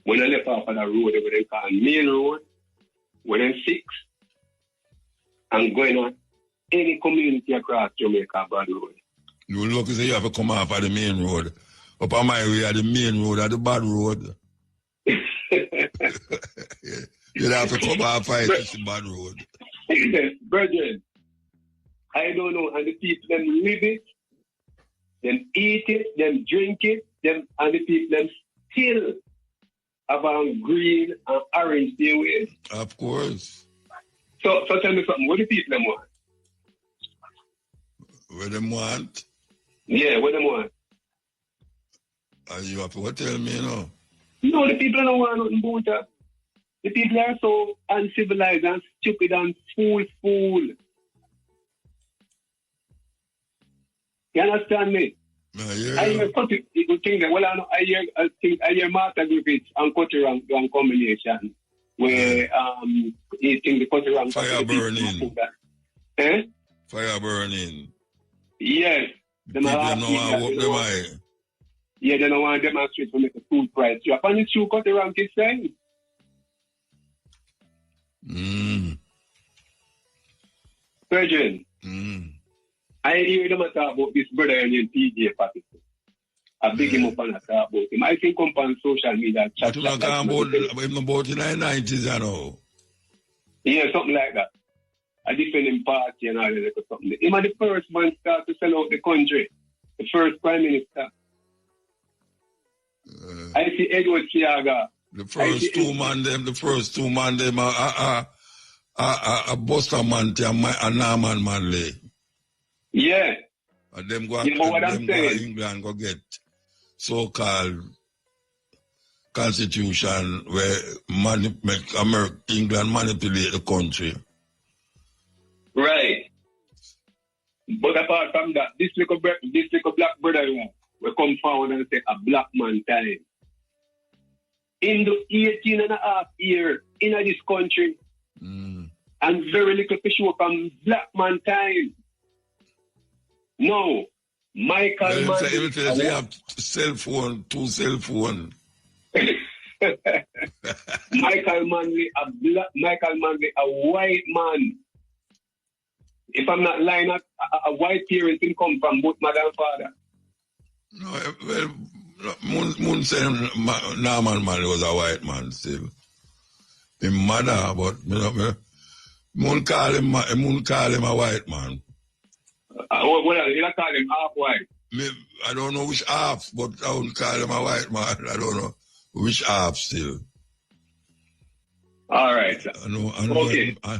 [SPEAKER 7] When I left off of that road, they call main road, when I fix, and going on any community across Jamaica, bad road.
[SPEAKER 1] You look as if you have to come off of the main road. Up on my way, the main road, at the bad road. You have to come off of the bad road.
[SPEAKER 7] Brethren, I don't know, and the people them live it, them eat it, them drink it, them and the people them still about green and orange their ways.
[SPEAKER 1] Of course.
[SPEAKER 7] So tell me something, what do people them want?
[SPEAKER 1] What them want?
[SPEAKER 7] Yeah, what them want?
[SPEAKER 1] And you have to tell me, you know?
[SPEAKER 7] No, the people don't want nothing about that. The people are so uncivilized and stupid and fool. You understand me?
[SPEAKER 1] Yeah.
[SPEAKER 7] I hear people think that, well, I hear Martha Griffiths and Cotter and combination where he think the Cotter and
[SPEAKER 1] fire burning. Fire burning.
[SPEAKER 7] Yes.
[SPEAKER 1] People don't want them eye.
[SPEAKER 7] Yeah, they don't want to demonstrate to make a food price. You have to shoot Cotter and kids saying. Virgin. I hear them talk about this brother named PJ Patterson. I big him up and I talk about him. I think come on social media.
[SPEAKER 1] But you not talking about in the 90s, I know.
[SPEAKER 7] Yeah, something like that. I defend him party and all that or something. Him are the first man start to sell out the country. The first prime minister. I see Edward Siaga.
[SPEAKER 1] The first two man them a Buster Manti and Norman Manley.
[SPEAKER 7] Yeah.
[SPEAKER 1] And them go,
[SPEAKER 7] you know what
[SPEAKER 1] them
[SPEAKER 7] I'm
[SPEAKER 1] go
[SPEAKER 7] saying?
[SPEAKER 1] England go get so-called constitution where England manipulate the country.
[SPEAKER 7] Right. But apart from that, this little black brother will come forward and say a black man time. In the 18 and a half years in this country, and very little to show from black man time. No, Michael Manley.
[SPEAKER 1] They have two cell phone.
[SPEAKER 7] Michael Manley, a white man. If I'm not lying, a white parent can come from both mother and father.
[SPEAKER 1] No, well, Moon said Norman Manley was a white man still. Him mother, but me won't call him a white man.
[SPEAKER 7] Well, you not call him half white.
[SPEAKER 1] I don't know which half, but I won't call him a white man. I don't know which half still.
[SPEAKER 7] All right.
[SPEAKER 1] I know
[SPEAKER 7] okay.
[SPEAKER 1] I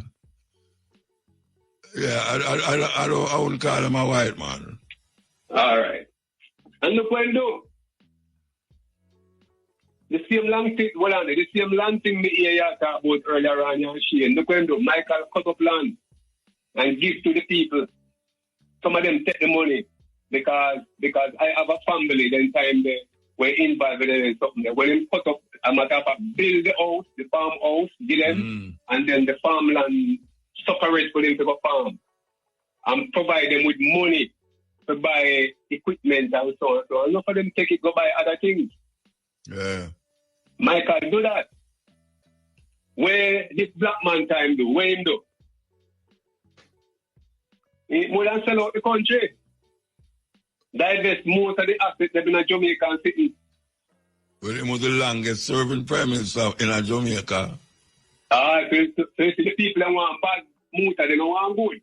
[SPEAKER 1] wouldn't call him a white man.
[SPEAKER 7] All right. And look what I do. The same long thing me hear you talk about earlier on, and Shane. Look what I do. Michael cut up land and give to the people. Some of them take the money because I have a family. Then time they were involved in something there. When they cut up, I'm a type of build the house, the farmhouse, give them, and then the farmland separate for them to go farm and provide them with money to buy equipment and so on. So enough of them take it, go buy other things.
[SPEAKER 1] Yeah.
[SPEAKER 7] Michael do that. Where this black man time do? Where him do? He more than sell out the country. Divest most of the assets that in a Jamaican city.
[SPEAKER 1] Well, he was the longest serving Prime Minister in Jamaica.
[SPEAKER 7] So the people that want bad Muta, they don't want good.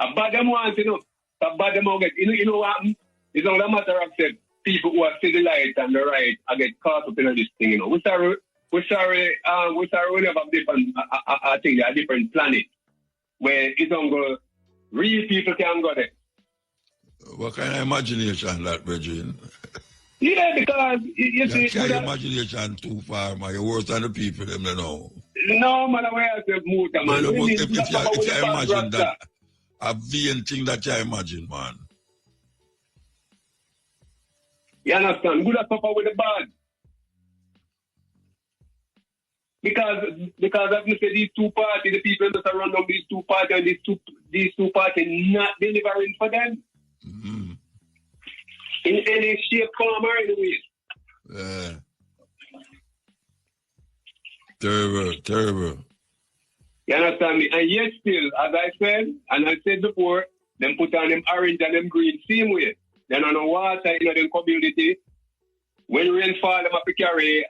[SPEAKER 7] A bad them want, a bad them will get. You know what? It's not a matter of said people who are civilized and the right I get caught up in this thing, We're sorry we have a different, I think a different planet where it don't go, real people can go there.
[SPEAKER 1] What kind of imagination that, Bridget?
[SPEAKER 7] Yeah, because you see,
[SPEAKER 1] your imagination too far, man. You're worse than the people, them they know.
[SPEAKER 7] No matter where I say Muta, man.
[SPEAKER 1] If you imagine that, a vain thing that you imagine, man.
[SPEAKER 7] You understand? Good at suffer with the bad. Because as you say, these two parties, the people that are running these two parties, and these two parties not delivering for them.
[SPEAKER 1] Mm-hmm.
[SPEAKER 7] In any shape, form, or any way.
[SPEAKER 1] Yeah. Terrible.
[SPEAKER 7] You understand me? And yet still, as I said, and I said before, them put on them orange and them green same way. Then on the water in the community, when rain fall, them have to carry,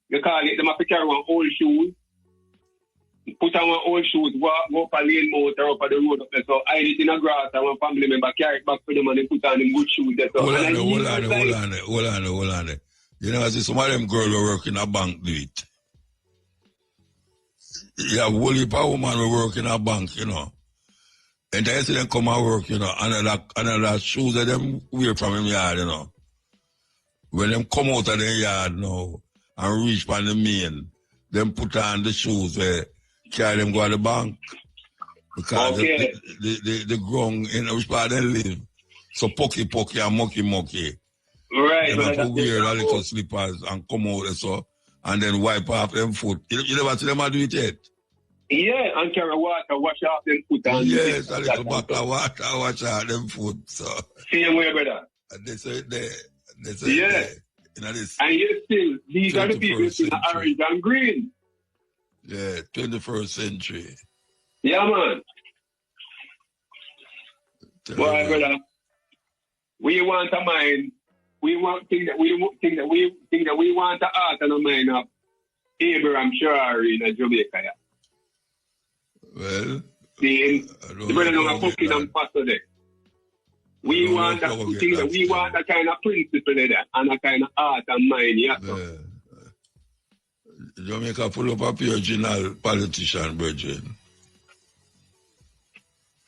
[SPEAKER 7] they call it, them have to carry one old shoes. Put on one old shoes, go up a lane motor up at the road up there. So hide it in a grass and one family member carry it back for them and they put on them good shoes there. So, hold
[SPEAKER 1] on. You know, I see some of them girls who work in a bank do it. You have whole heap of women who work in a bank, And then see them come and work, another shoes that them wear from them yard, When them come out of their yard now and reach by the main, them put on the shoes where carry them go to the bank. Because the ground in which part they live, so pokey and mucky.
[SPEAKER 7] Right.
[SPEAKER 1] They have to wear a little slippers and come out so, and then wipe off them foot. You never see them do it yet?
[SPEAKER 7] Yeah, and carry water, wash off them foot.
[SPEAKER 1] Yes, a little bottle of water, wash off them foot. So.
[SPEAKER 7] Same way, brother.
[SPEAKER 1] And they say
[SPEAKER 7] yeah. And yet still, these are the people in orange and green.
[SPEAKER 1] Yeah, 21st century.
[SPEAKER 7] Yeah, man. Well, brother, we want a mind. We think that we want the heart and a mind of Abraham Sharari in Jamaica. Yeah.
[SPEAKER 1] Well,
[SPEAKER 7] the brother don't have cooking and pastor there. We want that thing that we want a kind of principle there and a kind of heart and mind. Yeah.
[SPEAKER 1] Jamaica full of a pure politician, Virgin.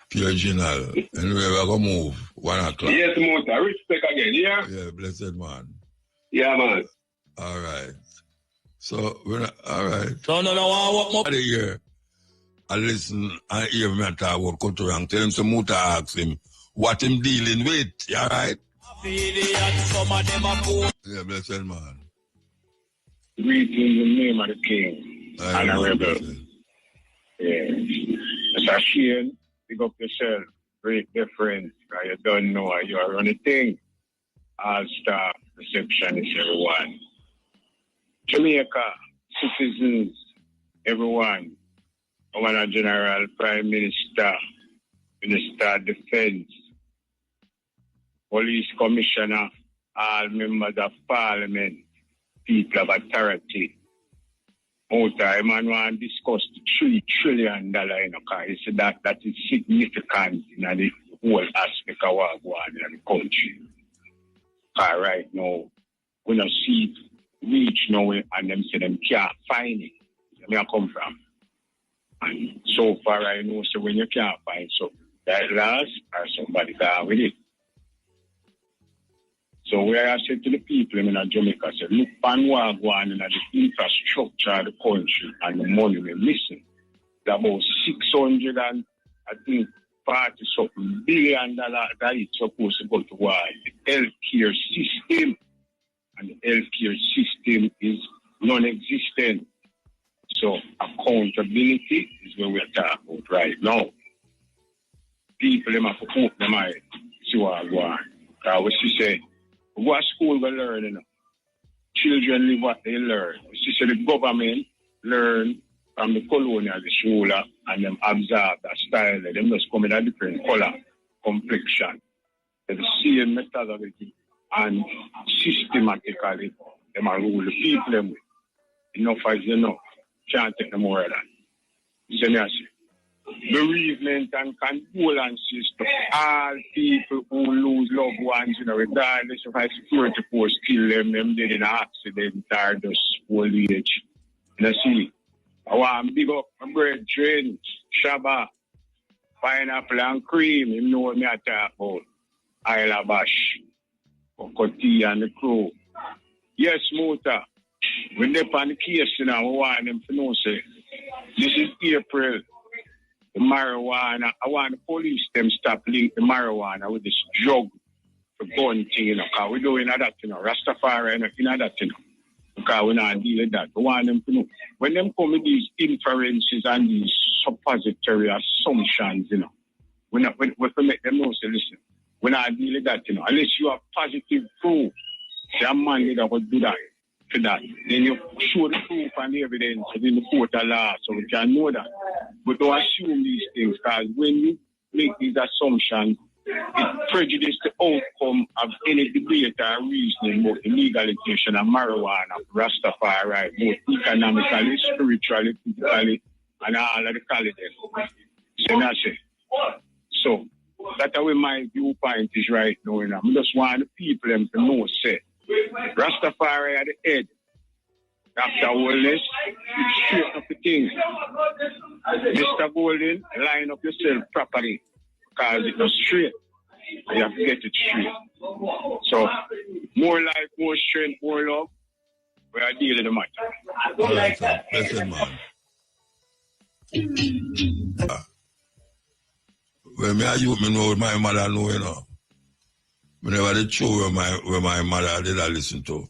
[SPEAKER 1] Pure general. And we're going to move 1 o'clock.
[SPEAKER 7] Yes, Mota. Respect again, yeah?
[SPEAKER 1] Yeah, blessed man.
[SPEAKER 7] Yeah, man.
[SPEAKER 1] All right. So, all right.
[SPEAKER 9] So, no, what more?
[SPEAKER 1] Here, I listen and hear me talk about culture and tell him some Mota ask him what him dealing with. All right? Yeah, blessed man.
[SPEAKER 8] Greetings in the name of the King and a rebel. Yeah. Mr. Shane, pick up yourself. Great difference. You don't know you are running thing. All staff, receptionist, everyone. Jamaica, citizens, everyone. Governor General, Prime Minister, Minister of Defense, Police Commissioner, all members of Parliament, people of authority, Mota, man want to discuss the $3 trillion, you know, because he said that is significant in the whole aspect of what going on in the country. Right now, we don't see it reach now, and them say them can't find it. Where I come from. And so far I know, so when you can't find something, that last or somebody gone with it. So where I said to the people in Jamaica, I said, look on what going on in the infrastructure of the country and the money we're missing. It's about 600 and I think 40-something billion dollars that is supposed to go towards the healthcare system. And the healthcare system is non-existent. So accountability is what we're talking about right now. People have to open their mind, see what going on. Because she said, what school we learn, you know? Children live what they learn. She said the government learn from the colonial, the school, and them absorb that style. Them just come in a different color, complexion. They're the same methodology and systematically them are rule the people them with. Enough as enough. Can't take no more of that. So I say, bereavement and condolences to all people who lose loved ones, you know, regardless of how security force kill them dead in an accident or just old age. You know, see, I want to big up my brethren, Shabba, pineapple and cream, you know what I talk about. Isle of Bash, Okoti and the crew. Yes, Mota. When they're on the case, you know, I want them to know, say, this is April, the marijuana. I want the police them stop link the marijuana with this drug for gun thing, you know, because we're doing that, you know, Rastafari, you know, that, you know, because we're not dealing with that. I want them to know. When them come with these inferences and these suppository assumptions, you know, we make them know, say, listen, we're not dealing with that, you know, unless you have positive proof, say a man that would do that. To that. Then you show the proof and the evidence in the court of law so we can know that. But don't assume these things because when you make these assumptions, it prejudices the outcome of any debate or reasoning about the legalization of marijuana, Rastafari, both economically, spiritually, physically, and all of the qualities. So that's how my viewpoint is right now. I just want the people them to know, say, Rastafari at the head. Dr. Wellness, straight up the thing. Mr. Golden, line up yourself properly. Because it's not straight. You have to get it straight. So, more life, more strength, more love. We are dealing with the matter.
[SPEAKER 1] All right, sir. Listen, man. When me a youth, me know what my mother know, you know. Me never did show where my mother did I listen to.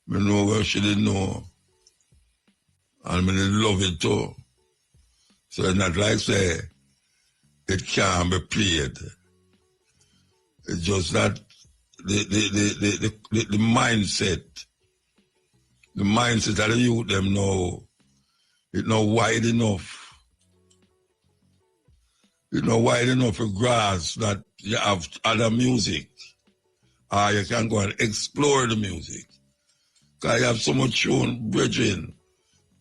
[SPEAKER 1] Me know where she didn't know. And me did love it too. So it's not like say it can't be played. It's just that the mindset of the youth them know it's not wide enough. It's not wide enough to grasp that you have other music. Or you can go and explore the music. Because you have so much tune, bridging.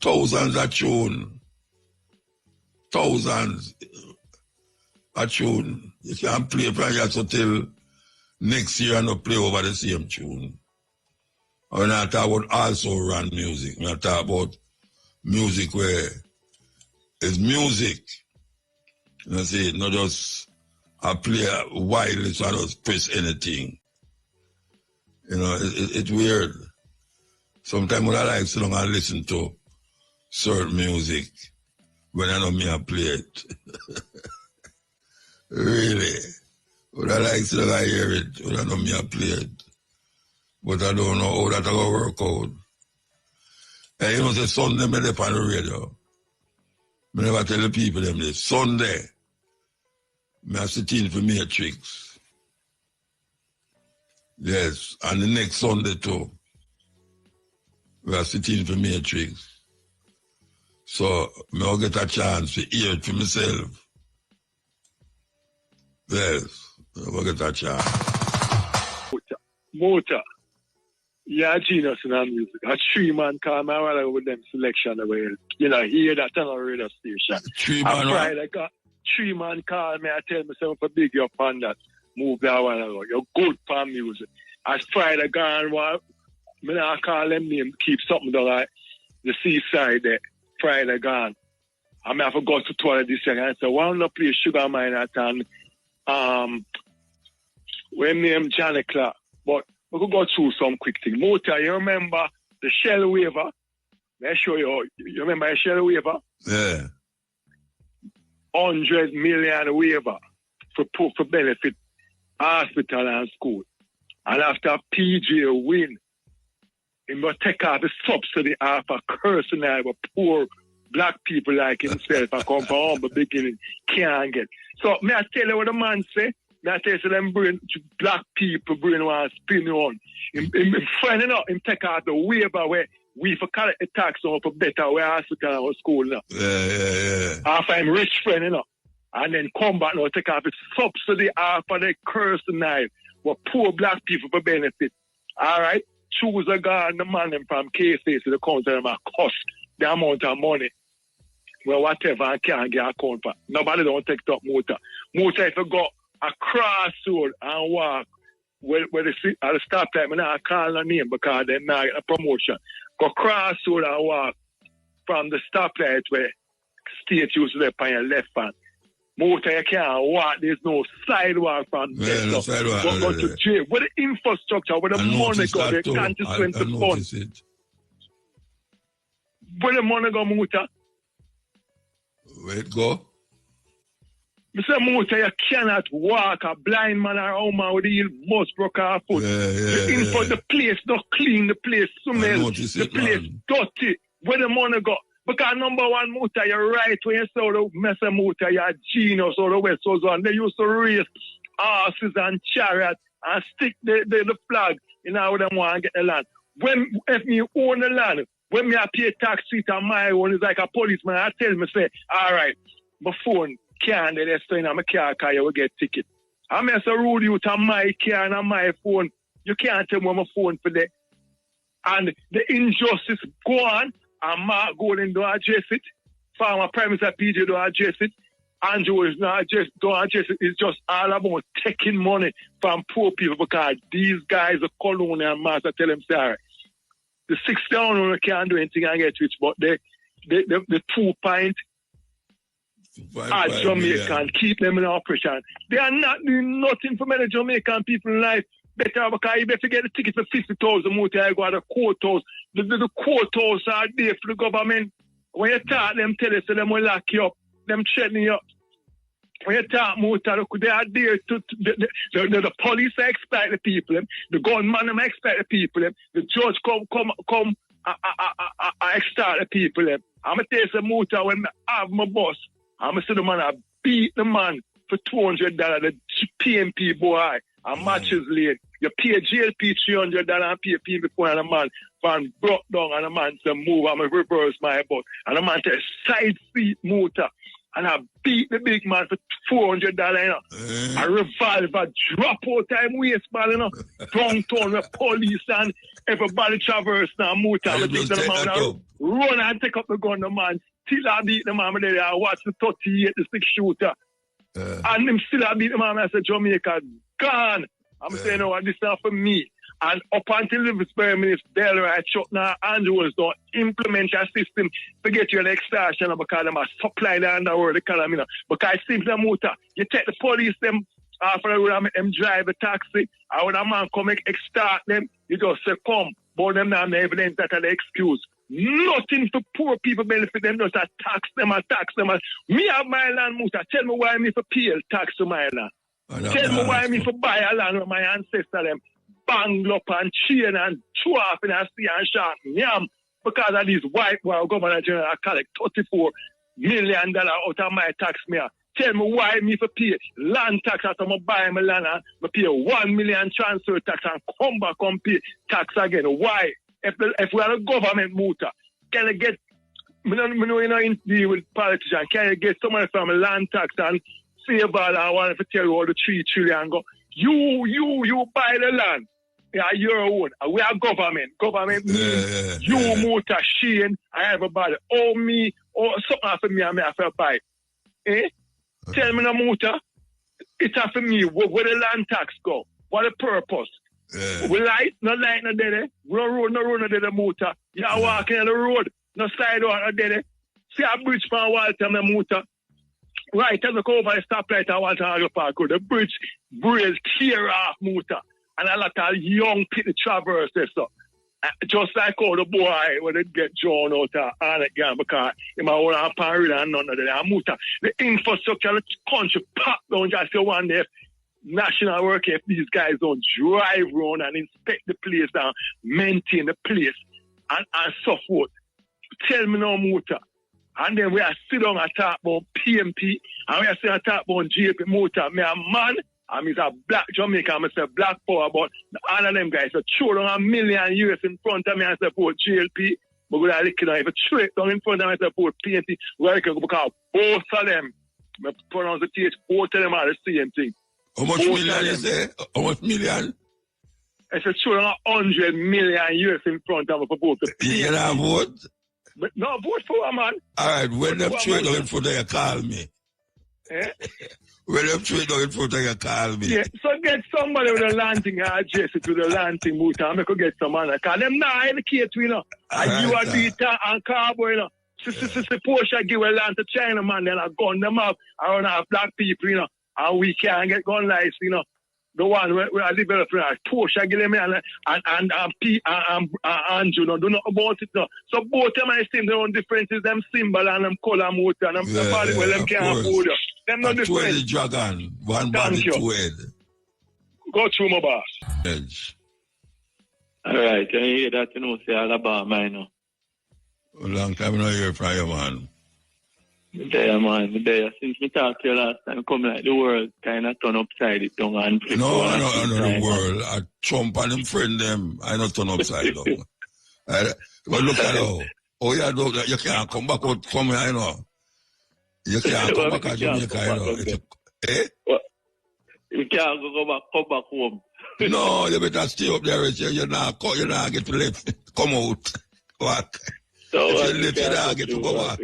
[SPEAKER 1] Thousands of tune. Thousands of tune. You can't play from here till next year and not play over the same tune. We're not talking about also run music. We're not talking about music where it's music. You know, see, not just I play wildly so I just press anything. You know, it's weird. Sometimes when I like so long I listen to certain music when I know me I play it. Really. When I like so long I hear it when I know me I play it. But I don't know how that's going to work out. And you know, say Sunday me up on the radio. I never tell the people them this. Sunday, I sit in for Matrix. Yes, and the next Sunday too, we are sitting for Matrix. So, I'll get a chance to hear it for myself. Yes, I'll get a chance.
[SPEAKER 6] Mota. Yeah, genius in our music. A 3-man call me while I with them selection away. You know, hear that on our radio station.
[SPEAKER 1] 3-man
[SPEAKER 6] Friday, 3-man call me, I tell myself for big up on that. Move that while ago. You're good for music. As Friday gone, me not call them name, keep something down like the seaside there. Friday gone. I may have to go to toilet this year and say, why don't you play Sugar Mine at when name Johnny Clark. But we could go through some quick thing. Mota, you remember the Shell Waiver? Let me show you. You remember the Shell Waiver?
[SPEAKER 1] Yeah.
[SPEAKER 6] 100 million waiver for benefit hospital and school. And after PJ win, he must take off the subsidy off a cursing out of poor black people like himself and come from humble beginning can't get. So may I tell you what the man say? May I tell you them black people brain want to spin on. Him friend enough, him take out the waiver where we for collect the tax on for better where hospital or school now.
[SPEAKER 1] Yeah.
[SPEAKER 6] After him rich friend enough. And then come back now take off the subsidy after the cursing knife what poor black people for benefit. Alright? Choose a guy the man them from KSA to the county them cost the amount of money. Well, whatever I can't get a account for. Nobody don't take top motor. Motor if you go across road and walk where they sit at the stop time, and I call the name because they're not getting a promotion. Go cross road and walk from the stoplight where state used to be on your left hand. Motor you can't walk, there's no sidewalk from there.
[SPEAKER 1] No sidewalk.
[SPEAKER 6] Go to jail. Where the infrastructure, where the money go, they can't just spend the funds. Where the money go, Motor?
[SPEAKER 1] Where it go?
[SPEAKER 6] Mr. Motor, you cannot walk a blind man or a woman with the most broke her foot. The place not clean, the place smell, the place dirty. Where the money go? Because number one, Motor, you're right when you say the Mr. Motor, you're a genius or the West Coast one. They used to race horses and chariots and stick the flag in how them want to get the land. If me own the land, when me I pay tax street on my own, it's like a policeman. I tell me, say, all right, my phone can't let us in my car because you will get ticket. I may say rule you to my car and on my phone. You can't tell me my phone for that. And the injustice go on, and Mark Golden don't address it. Farmer Prime Minister PJ don't address it. Andrew is not don't address it. It's just all about taking money from poor people because these guys are colonial master tell them, sorry. The 6,000 can't do anything and get rich, but the 2 point at Jamaica keep them in operation. They are not doing nothing for many Jamaican people in life. Better because you better get the ticket for 50,000 more to go to the courthouse. The courthouse are there for the government. When you talk them, tell us them will lock you up, them threatening you up. When you talk more, they are there to the police expect the people, the gunman expect the people, the judge come extort the people. I'm going to tell you some more when I have my boss, I'm going to say the man, I beat the man for $200, the PMP boy, and matches late. You pay GLP $300 and pay people before and a man van broke down and a man say move, I'm going to reverse my butt. And a man take side seat motor. And I beat the big man for $400, you know. A revolver drop out time waistband, you know. Downtown with police and everybody traverse now motor. I take the man run and take up the gun, the man. Still I beat the man there. I watch the 38, the 6 shooter. And him still I beat the man. I said, Jamaica, gone. I'm saying, no, this is not for me. And up until the experiment Bell right shut now, Andrews don't implement a system to get you an extortion because them are supply the underworld economy. Because simply motor, you take the police them after the road and make them drive a taxi, and when a man come extort them, you just say come, but them now have evidence that are the excuse. Nothing for poor people benefit them, just tax them and tax them. Me have my land, motor. Tell me why me for pay tax to my land. Tell me why me for buy a land with my ancestors them bang up and chain and chew off in a sea and shark yam because of these white boy governor general collect $34 million out of my tax me. Tell me why me for pay land tax after I buy my land and I pay $1 million transfer tax and come back and pay tax again. Why? If we are a government motor, can I get me know you know deal with politicians, can you get someone from a land tax and save all I want to tell you all the $3 trillion go? You buy the land Yeah, your own. We are government. Government means you, Muta, Shane, and everybody. Oh, me, or something for me, I have to buy. Eh? Tell me, no, Muta. It's for me. Where the land tax go? What the purpose? We light, no dead. We no road, no dead, Muta. You are walking on the road, no sidewalk, no dead. See a bridge from Walter, no Muta. Right, as I go over the stoplight at Walter Agro Park, the bridge tear off, Muta. And a lot of young people traverse this. So. Just like all the boy when they get drawn out of all again because he might want to parade and none of that. Muta. The infrastructure of the country packed down just to one day. National work if these guys don't drive around and inspect the place and maintain the place and so forth. Tell me now, Muta. And then we are sit down and talk about PMP and we are sitting and talk about JP Muta. Me a man. I'm a black Jamaica, I'm a black power, but all of them guys are throw down $1 million US in front of me and support GLP. But we are looking at if throw it down in front of me and support PNP, we can go because both of them, I pronounce the TH, both of them are the same thing.
[SPEAKER 1] How much both million you say? How much million?
[SPEAKER 6] It's a throw down $100 million US in front of me for both the PNP.
[SPEAKER 1] You know vote?
[SPEAKER 6] But no, vote for a man.
[SPEAKER 1] All right, when them throw it down in front of you, call me.
[SPEAKER 6] Eh?
[SPEAKER 1] When them throw it down in front of you, call me.
[SPEAKER 6] Yeah, so get somebody with a landing address to the landing Muta and I could get some man. Because them not educate, you know. And you are Dita and Cowboy, you know. Porsche give a land to China, man, then I gun them up. I don't have black people, you know. And we can't get gun lights, you know. The one where I develop, Porsche give them and Andrew, no, do not about it, no. So both of them, I see their own differences, them symbol and them color Muta and them body, well, them can't afford it. Them not different.
[SPEAKER 1] The dragon, one body, two head.
[SPEAKER 6] Go through my boss.
[SPEAKER 1] Edge.
[SPEAKER 9] All right, can you hear that? You know, say Alabama, you know.
[SPEAKER 1] A long time I hear from you, man.
[SPEAKER 9] There, man. There. Since we talked to you last time, come like the world kind of turn upside it down and flip.
[SPEAKER 1] No, I know the world. I Trump and him friend them. I not turn upside down. But look at how. Oh, yeah, you can't come back out from here, you know. You can't come back to Jamaica, you know. Eh?
[SPEAKER 9] You can't come back home.
[SPEAKER 1] No, you better stay up there. You're not get to left. Come out. Walk.
[SPEAKER 9] So
[SPEAKER 1] if you left, you're not get to go back.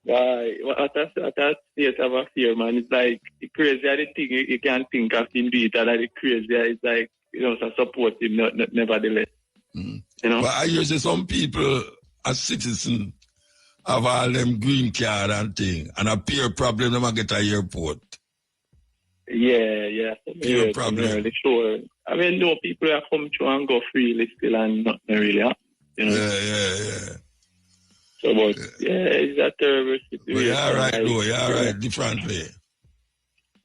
[SPEAKER 9] What that state of affair, man, it's like the crazy the thing you can't think of him do it, and the crazy it's like, you know, so support him nevertheless. You know?
[SPEAKER 1] But I hear say some people as citizens have all them green card and thing, and a peer problem them get a airport.
[SPEAKER 9] Yeah.
[SPEAKER 1] Peer problem.
[SPEAKER 9] Really sure. I mean, no, people have come through and go freely still and nothing really happen. You know?
[SPEAKER 1] Yeah.
[SPEAKER 9] So, but, it's a terrible situation.
[SPEAKER 1] Well, you're right, though. You're right, differently.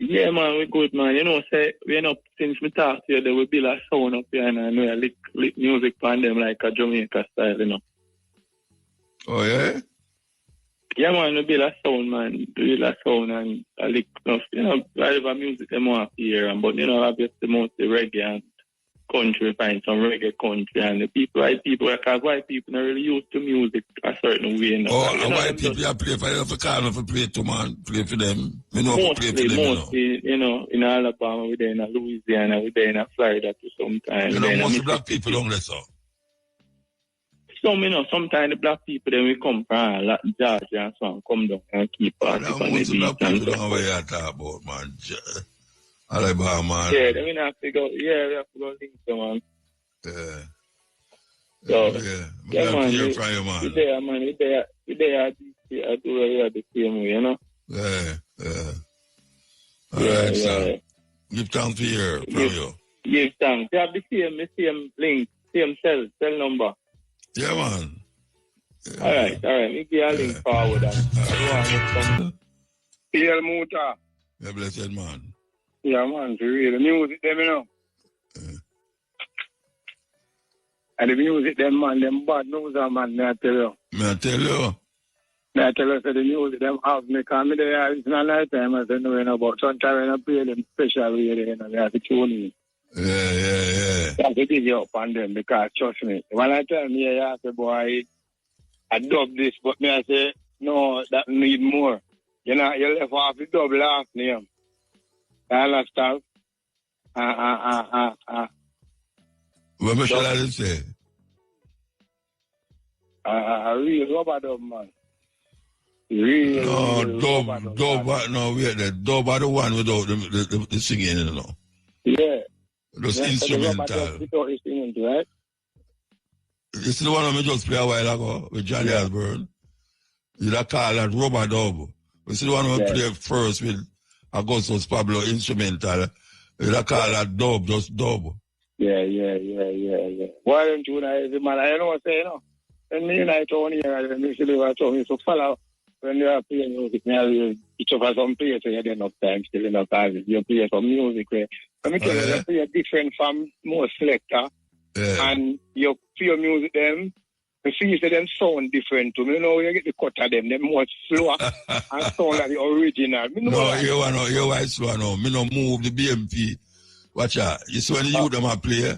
[SPEAKER 9] Yeah, man, we're good, man. You know, say, you know, since we talked here, there will be a sound up here, and I know I lick music on them like a Jamaica style, you know.
[SPEAKER 1] Oh, yeah?
[SPEAKER 9] Yeah, man, we build a sound, man. Build a sound and I lick enough, you know, whatever music they want to hear, but, you know, obviously mostly reggae and country, find some reggae country, and the people, because white people are really used to music a certain way. You know?
[SPEAKER 1] Oh, and white people you play for them, for call for play to man, play for them. You know,
[SPEAKER 9] mostly,
[SPEAKER 1] play for them,
[SPEAKER 9] mostly, you know, in Alabama, we're there in Louisiana, we're there in Florida to sometimes.
[SPEAKER 1] You know, most black people don't let so.
[SPEAKER 9] Some, you know, sometimes the black people, then we come from Georgia and so on, come down and keep on the beat.
[SPEAKER 1] Black people don't know what you talk about, man. Alabama, man.
[SPEAKER 9] Yeah, then we have to go, we have to go link to, man.
[SPEAKER 1] Yeah.
[SPEAKER 9] So,
[SPEAKER 1] yeah,
[SPEAKER 9] man,
[SPEAKER 1] hear from you, man.
[SPEAKER 9] We there, man, we there, I do the same way, you know?
[SPEAKER 1] Yeah. All right, son. Give thanks to hear from you.
[SPEAKER 9] Give thanks. You have the same link, same cell number.
[SPEAKER 1] Yeah, man. Yeah,
[SPEAKER 9] all right. We give a link forward.
[SPEAKER 8] PL Muta.
[SPEAKER 1] Yeah, blessed man.
[SPEAKER 8] Yeah, man, for real. The music, them, you know. And the music, them, man, them bad news, man, may I tell you.
[SPEAKER 1] May I tell you?
[SPEAKER 8] May I tell you, so the music, them have me, because me there, it's not night time, I say, no, you know, but sometimes when I play them special way, you know, they have to tune in.
[SPEAKER 1] Yeah.
[SPEAKER 8] You have to dig you up on them, because trust me, when I tell me, I say, boy, I dub this, but me, I say, no, that need more. You know, you left off the double half name. I understand?
[SPEAKER 1] What shall I say?
[SPEAKER 7] A real rubber dub, man. Real
[SPEAKER 1] dub, no, wait, the dub are the one without the singing, you know.
[SPEAKER 7] Yeah.
[SPEAKER 1] Just instrumental.
[SPEAKER 7] Without instrumental, right?
[SPEAKER 1] This is the one I just play a while ago with Johnny Osborne. You call that rubber dub. This is the one I play first with Augustus Pablo instrumental. You call that dub, just dub.
[SPEAKER 7] Yeah. Why don't you know, man? I know what I say, you know. When me and I told you, and me told me, so follow. When you are playing music, each of us some place, so you have enough time, still enough time. You play some music, where I tell you, you play different from most selector, and you play music them, you see them sound different too. You know, you get the cut of them more slower and sound like the original.
[SPEAKER 1] You why slow now? Me no move the BMP. Watch out. You see when the youth them a play,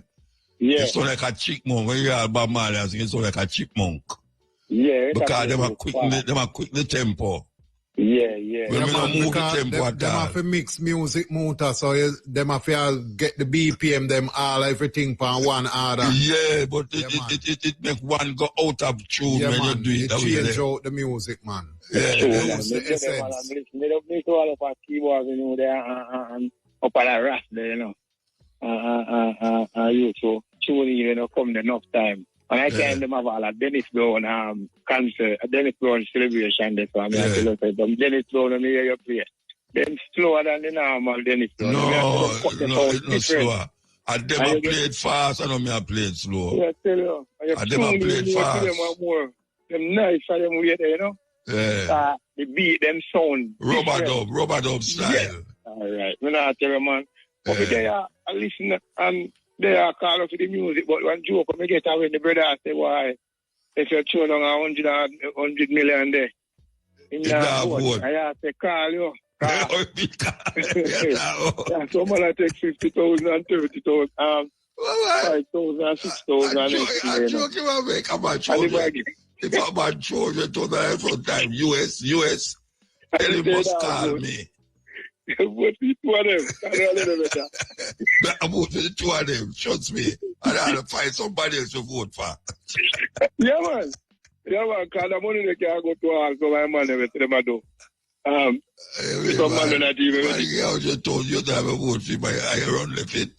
[SPEAKER 1] you sound like a chipmunk. When you hear Bob Marley, you sound like a chipmunk.
[SPEAKER 7] Yeah,
[SPEAKER 1] because them are quick the tempo.
[SPEAKER 7] Yeah.
[SPEAKER 1] When we don't move the tempo at
[SPEAKER 5] them
[SPEAKER 1] all.
[SPEAKER 5] have to mix music motor, so them have to get the BPM, them all everything from one order.
[SPEAKER 1] Yeah, but it make one go out of tune when you do it.
[SPEAKER 5] It change out the music, man.
[SPEAKER 1] Yeah,
[SPEAKER 5] lose the essence.
[SPEAKER 7] They don't play to all of our keyboards, you know, there and up at a rat there, you know. You so tuning, you know, come enough time. And I tell them about a Dennis Brown concert, a Dennis Brown celebration. That's why I tell them, Dennis Brown, let me hear you play. Then slower than the normal Dennis Brown.
[SPEAKER 1] No, it's not slower. And them I played fast, and I played slow.
[SPEAKER 7] Yeah, tell you.
[SPEAKER 1] And them I played fast.
[SPEAKER 7] Them nice for them way there, you know?
[SPEAKER 1] Yeah.
[SPEAKER 7] The beat, them sound.
[SPEAKER 1] Rubber dub style.
[SPEAKER 7] Yeah. All right. I'm not tell you, man. Over there, I listen and they are call out to the music, but one joke when I get away, the brother say, why, if you're throwing on 100 million there, in that vote, I have to call you. Someone I take 50,000 and 30,000, 5,000 and 6,000.
[SPEAKER 1] I'm joking, man, make a man children. If a man children to the every time, US, tell him must call me.
[SPEAKER 7] Vote for the two of them.
[SPEAKER 1] I vote for the two of them, trust me. I have to find somebody else to vote for.
[SPEAKER 7] Yeah, man, because the money they can go to all, so my man never tell them I do. Some man not even ready.
[SPEAKER 1] I just told you to have a vote for my iron left it.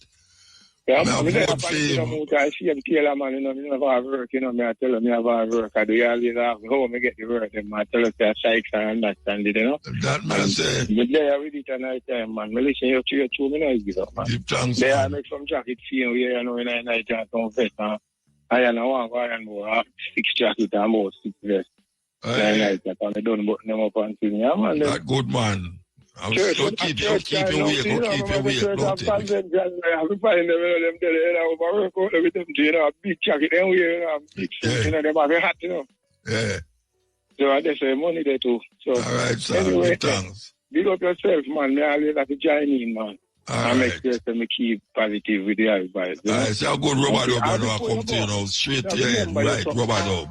[SPEAKER 7] Yeah, I vote for him. I see him kill a man, you know, I have work, you know, I tell him I have work. I do all this, how I get the work, and I tell him that psychs and understand it, you know.
[SPEAKER 1] That man say.
[SPEAKER 7] But they are ready tonight time, man. I listen you to your 2 minutes, give up, man.
[SPEAKER 1] Give thanks,
[SPEAKER 7] they
[SPEAKER 1] man.
[SPEAKER 7] are make some jacket feel, you know, in a night time, don't fit, man. I know one more, 6 jacket and more 6 vests. I don't put them up and things, yeah, man.
[SPEAKER 1] That good, man. I'm still keep you awake, don't take it.
[SPEAKER 7] I'm finding them overwork out with them, you know, big jacket, them wear, big suit, you know, them have a hat, you know.
[SPEAKER 1] Yeah.
[SPEAKER 7] So I just say money there too. So,
[SPEAKER 1] all right, sir.
[SPEAKER 7] Anyway,
[SPEAKER 1] thanks.
[SPEAKER 7] Big up yourself, man. I always have to join in, man. I make sure to keep positive with the everybody.
[SPEAKER 1] All right, so good rubber dub, I come to you now, straight to your head, right, rubber dub.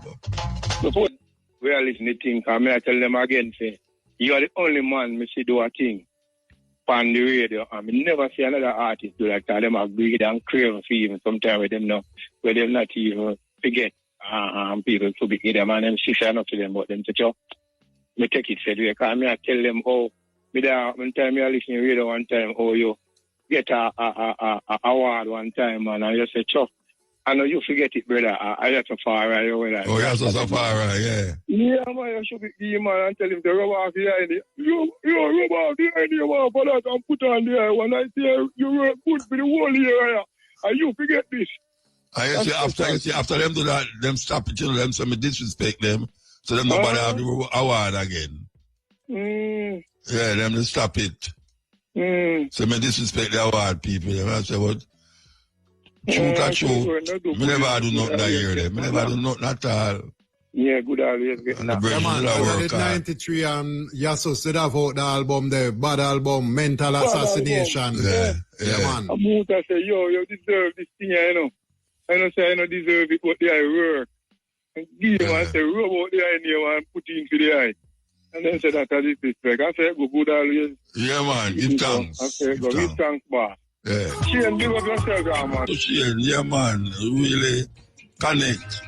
[SPEAKER 7] We are listening to things, and I tell them again, say, you are the only man me see do a thing on the radio, and I never see another artist do like that. Them are greedy and crave for even sometimes with them now, where them not even forget people to be them and them sister enough to them, but them to show. Me take it said because I tell them one time I listen to radio one time, you get a award one time, and I just say, Chuck, I know you forget it, brother. I have to far right away.
[SPEAKER 1] Oh, yes, that's a far right, yeah.
[SPEAKER 7] Yeah, man, I should be man and tell him to rub off behind it. You rub off behind you, man, for that and put on there. When I say you work good for the whole year, and you forget this.
[SPEAKER 1] I say after them do that, them stop it, you know, them so me disrespect them, so them nobody have the award again. Yeah, them to stop it. So me disrespect the award people. I say what? True, me never do nothing that year. Me never do nothing at all.
[SPEAKER 7] Yeah, good always getting that.
[SPEAKER 5] Yeah, man, I did 93 and Yasso said about the album, the bad album, Mental Assassination.
[SPEAKER 1] Yeah,
[SPEAKER 5] man.
[SPEAKER 7] Amuta say, you deserve this thing, you know. I don't say I don't deserve it, but I work. And give him and say, rub out the eye near and put it into the eye. And then say that as disrespect. I say, go good always.
[SPEAKER 1] Yeah, man, give thanks.
[SPEAKER 7] I say, go give thanks, boss.
[SPEAKER 1] Yeah.
[SPEAKER 7] Shane, big up yourself, man.
[SPEAKER 1] Shane, yeah, man. Really connect.